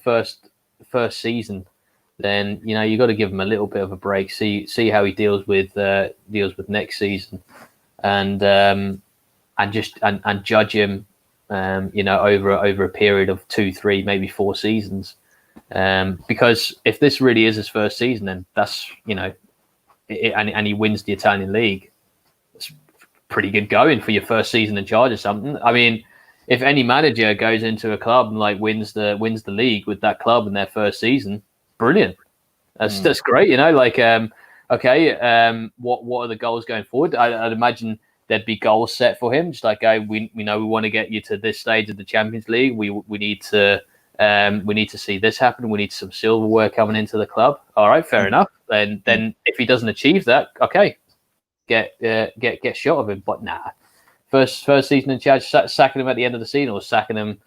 first season, then you got to give him a little bit of a break. See how he deals with next season, and judge him. Over a period of 2, 3, maybe 4 seasons, because if this really is his first season, then that's and he wins the Italian league, it's pretty good going for your first season in charge or something. I mean, if any manager goes into a club and like wins the league with that club in their first season, brilliant. That's great. What are the goals going forward? I'd imagine there'd be goals set for him, just like, we want to get you to this stage of the Champions League. We need to see this happen. We need some silverware coming into the club. All right, fair enough. Then if he doesn't achieve that, okay, get shot of him. But nah, first season in charge, sacking him at the end of the season, or sacking him,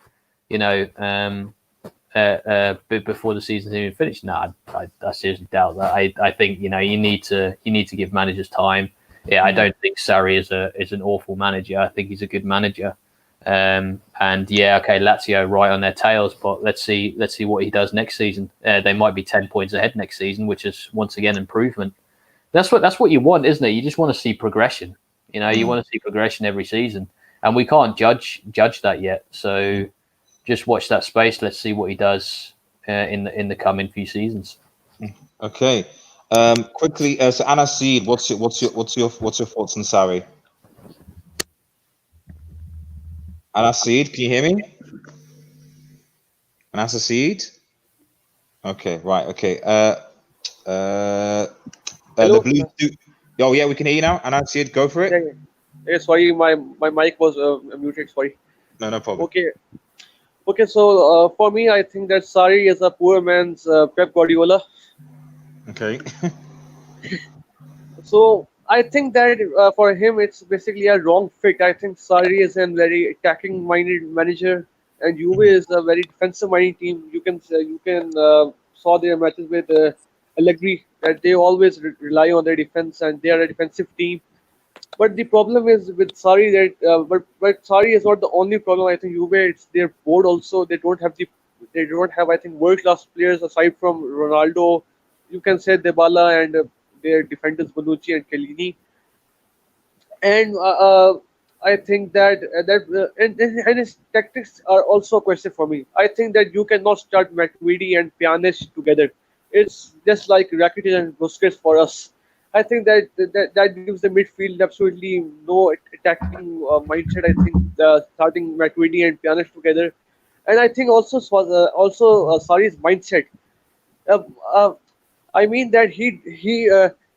before the season's even finished. Nah, I seriously doubt that. I think you need to give managers time. Yeah, I don't think Sarri is an awful manager. I think he's a good manager. And yeah, okay, Lazio right on their tails, but let's see what he does next season. They might be 10 points ahead next season, which is once again improvement. That's what you want, isn't it? You just want to see progression. You want to see progression every season, and we can't judge that yet. So just watch that space. Let's see what he does in the coming few seasons. Okay. Quickly, so Anna Seed, what's your thoughts on Sarri? Anna Seed, can you hear me? Anna Seed. Okay, right. Okay. Hello? The blue. Oh yeah, we can hear you now. Anna Seed, go for it. Yeah, sorry, my mic was muted. Sorry. No problem. Okay. So for me, I think that Sarri is a poor man's Pep Guardiola. Okay. So I think that for him, it's basically a wrong fit. I think Sarri is a very attacking-minded manager, and Juve is a very defensive-minded team. You can saw their matches with Allegri that they always rely on their defense, and they are a defensive team. But the problem is with Sarri that but Sarri is not the only problem. I think Juve, it's their board also. They don't have I think world-class players aside from Ronaldo. You can say Dybala and their defenders Bonucci and Chiellini. And I think that and his tactics are also a question for me. I think that you cannot start Matuidi and Pjanic together. It's just like Rakitic and Busquets for us. I think that gives the midfield absolutely no attacking mindset. I think starting Matuidi and Pjanic together, and I think also Sarri's mindset. Uh, uh, I mean that he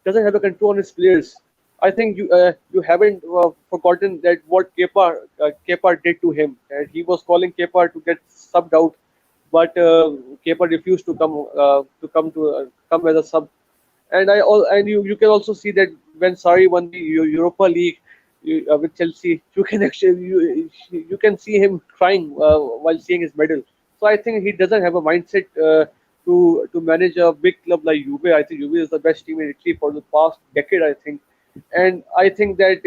doesn't have a control on his players. I think you haven't forgotten that what Kepa did to him. And he was calling Kepa to get subbed out, but Kepa refused to come as a sub. And you can also see that when Sarri won the Europa League with Chelsea, you can actually you can see him crying while seeing his medal. So I think he doesn't have a mindset to manage a big club like Juve. I think Juve is the best team in Italy for the past decade. I think, and I think that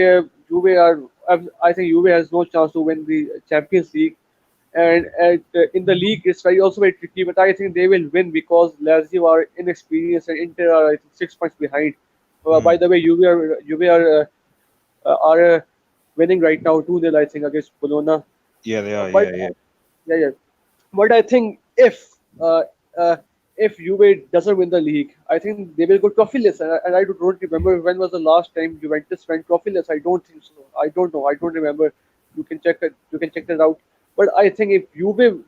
I think Juve has no chance to win the Champions League. And in the league, it's also very tricky. But I think they will win because Lazio are inexperienced and Inter are I think 6 points behind. By the way, Juve are winning right now 2-0 I think against Bologna. Yeah, they are. But yeah. But I think if Juve doesn't win the league, I think they will go trophyless. And I don't remember when was the last time Juventus went trophyless. I don't think so. I don't know. I don't remember. You can check it. You can check that out. But I think if Juve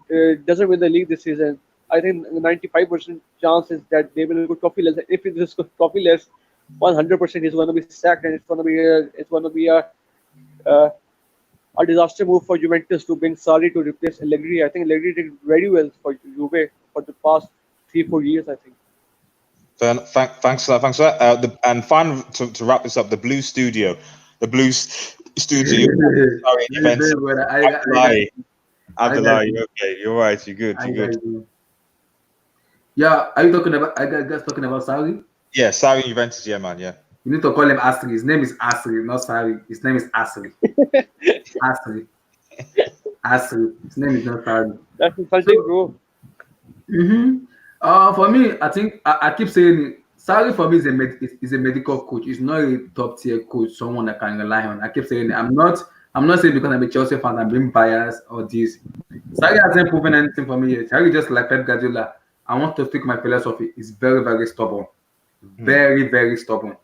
doesn't win the league this season, I think 95% chance is that they will go trophyless. If it is trophyless, 100% is going to be sacked, and it's going to be a disaster move for Juventus to bring Sarri to replace Allegri. I think Allegri did very well for Juve for the past 3-4 years. I think. Thanks for that. And finally, to wrap this up, the Blue Studio. Sorry, Juventus. Abdullah, you're okay. You're right. You're good. Yeah, are you talking about? Are you guys talking about Sarri? Yeah, Sarri Juventus. Yeah, man. Yeah. You need to call him Asri. His name is Asri, not Sarri. His name is Asri. Asri. His name is not Sarri. That's insulting, bro. For me, I think I keep saying Sarri for me is a medical coach. He's not a top tier coach, someone I can rely on. I keep saying it. I'm not saying because I'm a Chelsea fan, I'm being biased or this. Sarri hasn't proven anything for me yet. Sarri just like Pep Guardiola. I want to stick my philosophy. It's very, very stubborn. Very, very stubborn.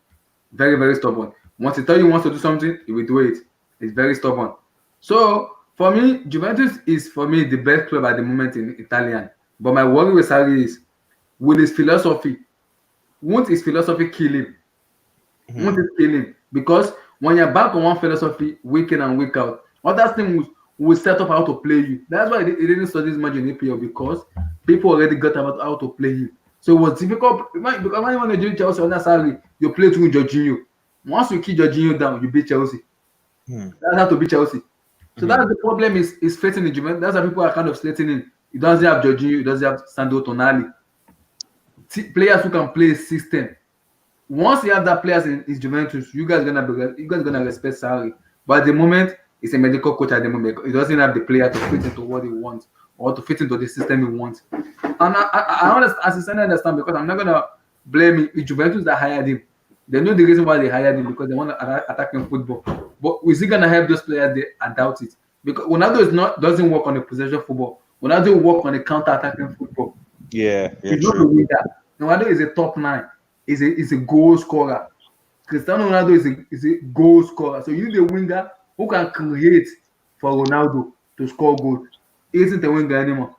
Very, very stubborn. Once he tells you he wants to do something, he will do it. It's very stubborn. So for me, Juventus is for me the best club at the moment in Italian. But my worry with Sarri is with his philosophy. Won't his philosophy kill him? Won't it kill him? Because when you're back on one philosophy week in and week out, other things will set up how to play you. That's why he didn't study this much in APL, because people already got about how to play you. So it was difficult because when you want to do Chelsea under Sarri, you play through Jorginho. Once you keep Jorginho down, you beat Chelsea. That's how to beat Chelsea. So that's the problem is facing the Juventus. That's why people are kind of slating him. He doesn't have Jorginho, he doesn't have Sandro Tonali. Players who can play a system. Once you have that players in Juventus, you guys gonna respect Sarri. But at the moment, He's a medical coach at the moment. He doesn't have the player to fit into what he wants or to fit into the system he wants. And I understand, as I understand, because I'm not gonna blame Juventus that hired him. They know the reason why they hired him because they want attacking football. But is he gonna help those players? I doubt it. Because Ronaldo doesn't work on a possession football. Ronaldo work on a counter-attacking football. Yeah, He's not a winger. Ronaldo is a top 9. Is a goal scorer. Cristiano Ronaldo is a goal scorer. So you need a winger who can create for Ronaldo to score goals. He isn't a winger anymore.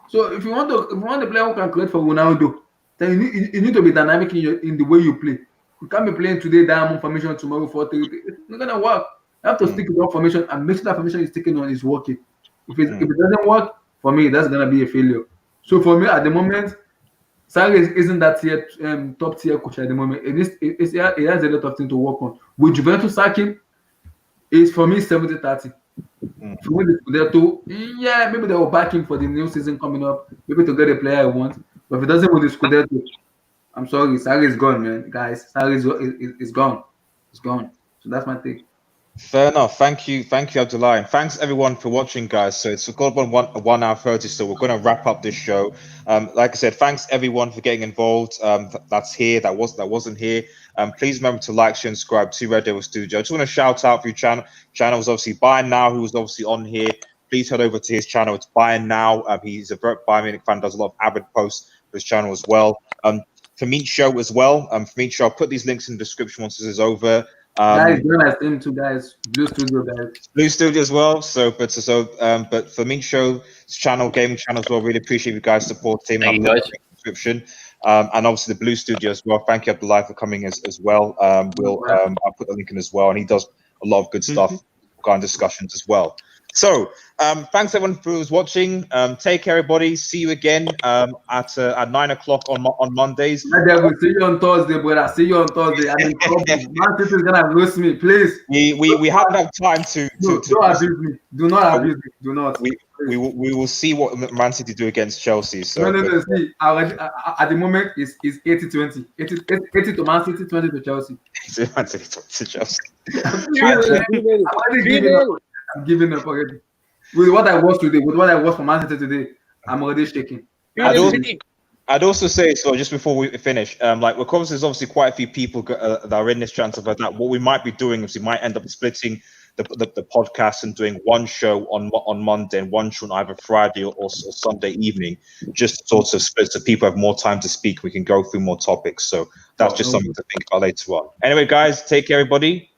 So if you want a player who can create for Ronaldo, then you need to be dynamic in the way you play. You can't be playing today diamond formation, tomorrow 4-3. It's not gonna work. You have to stick with one formation and make sure that formation is sticking on is working. If it doesn't work, for me, that's gonna be a failure. So for me, at the moment, Sarri isn't that top tier coach at the moment. It has a lot of things to work on. With Juventus sacking, it's for me 70-30. If you win the Scudetto, yeah, maybe they will back him for the new season coming up, maybe to get a player I want. But if it doesn't win the Scudetto, I'm sorry, Sarri is gone, man. Guys, Sarri is gone. It's gone. So that's my take. Fair enough. Thank you, Abdullah, and thanks everyone for watching, guys. So it's got 1 hour 30, so we're going to wrap up this show. Like I said, thanks everyone for getting involved. That's here, that wasn't here. Please remember to like, share, and subscribe to Red Devil Studio. I just want to shout out for your channels, obviously Bayern Now, who was obviously on here. Please head over to his channel. It's Bayern Now. He's a very Bayern Munich fan, does a lot of avid posts for his channel as well. For Meet Show as well. For Meet Show, I'll put these links in the description once this is over. Guys, join us team too, guys. Blue Studio, guys. Blue Studio as well. But for Meet Show's channel, gaming channel as well, really appreciate you guys' support. Team, Thank you, guys. Description. And obviously the Blue Studio as well. Thank you, Abdullah, for coming as well. I'll put the link in as well, and he does a lot of good stuff, kind of discussions as well. So thanks everyone who's watching. Take care, everybody. See you again at 9 o'clock on Mondays. We'll see you on Thursday, brother. See you on Thursday. I'm in trouble. Man City is gonna lose me, please. We haven't had time to don't abuse me. Do not abuse me. Do not. We will see what Man City do against Chelsea. So no. See, at the moment it's 80-20. 80 to Man City, 20 to Chelsea. Man City to Chelsea. I'm giving up already. With what I watched today, with what I watched from Man City today, I'm already shaking. I'd also say, so just before we finish, like, because there's obviously quite a few people that are in this transfer like that. What we might be doing is we might end up splitting the podcast and doing one show on Monday and one show on either Friday or Sunday evening, just to sort of split so people have more time to speak. We can go through more topics. So that's just something to think about later on. Anyway, guys, take care, everybody.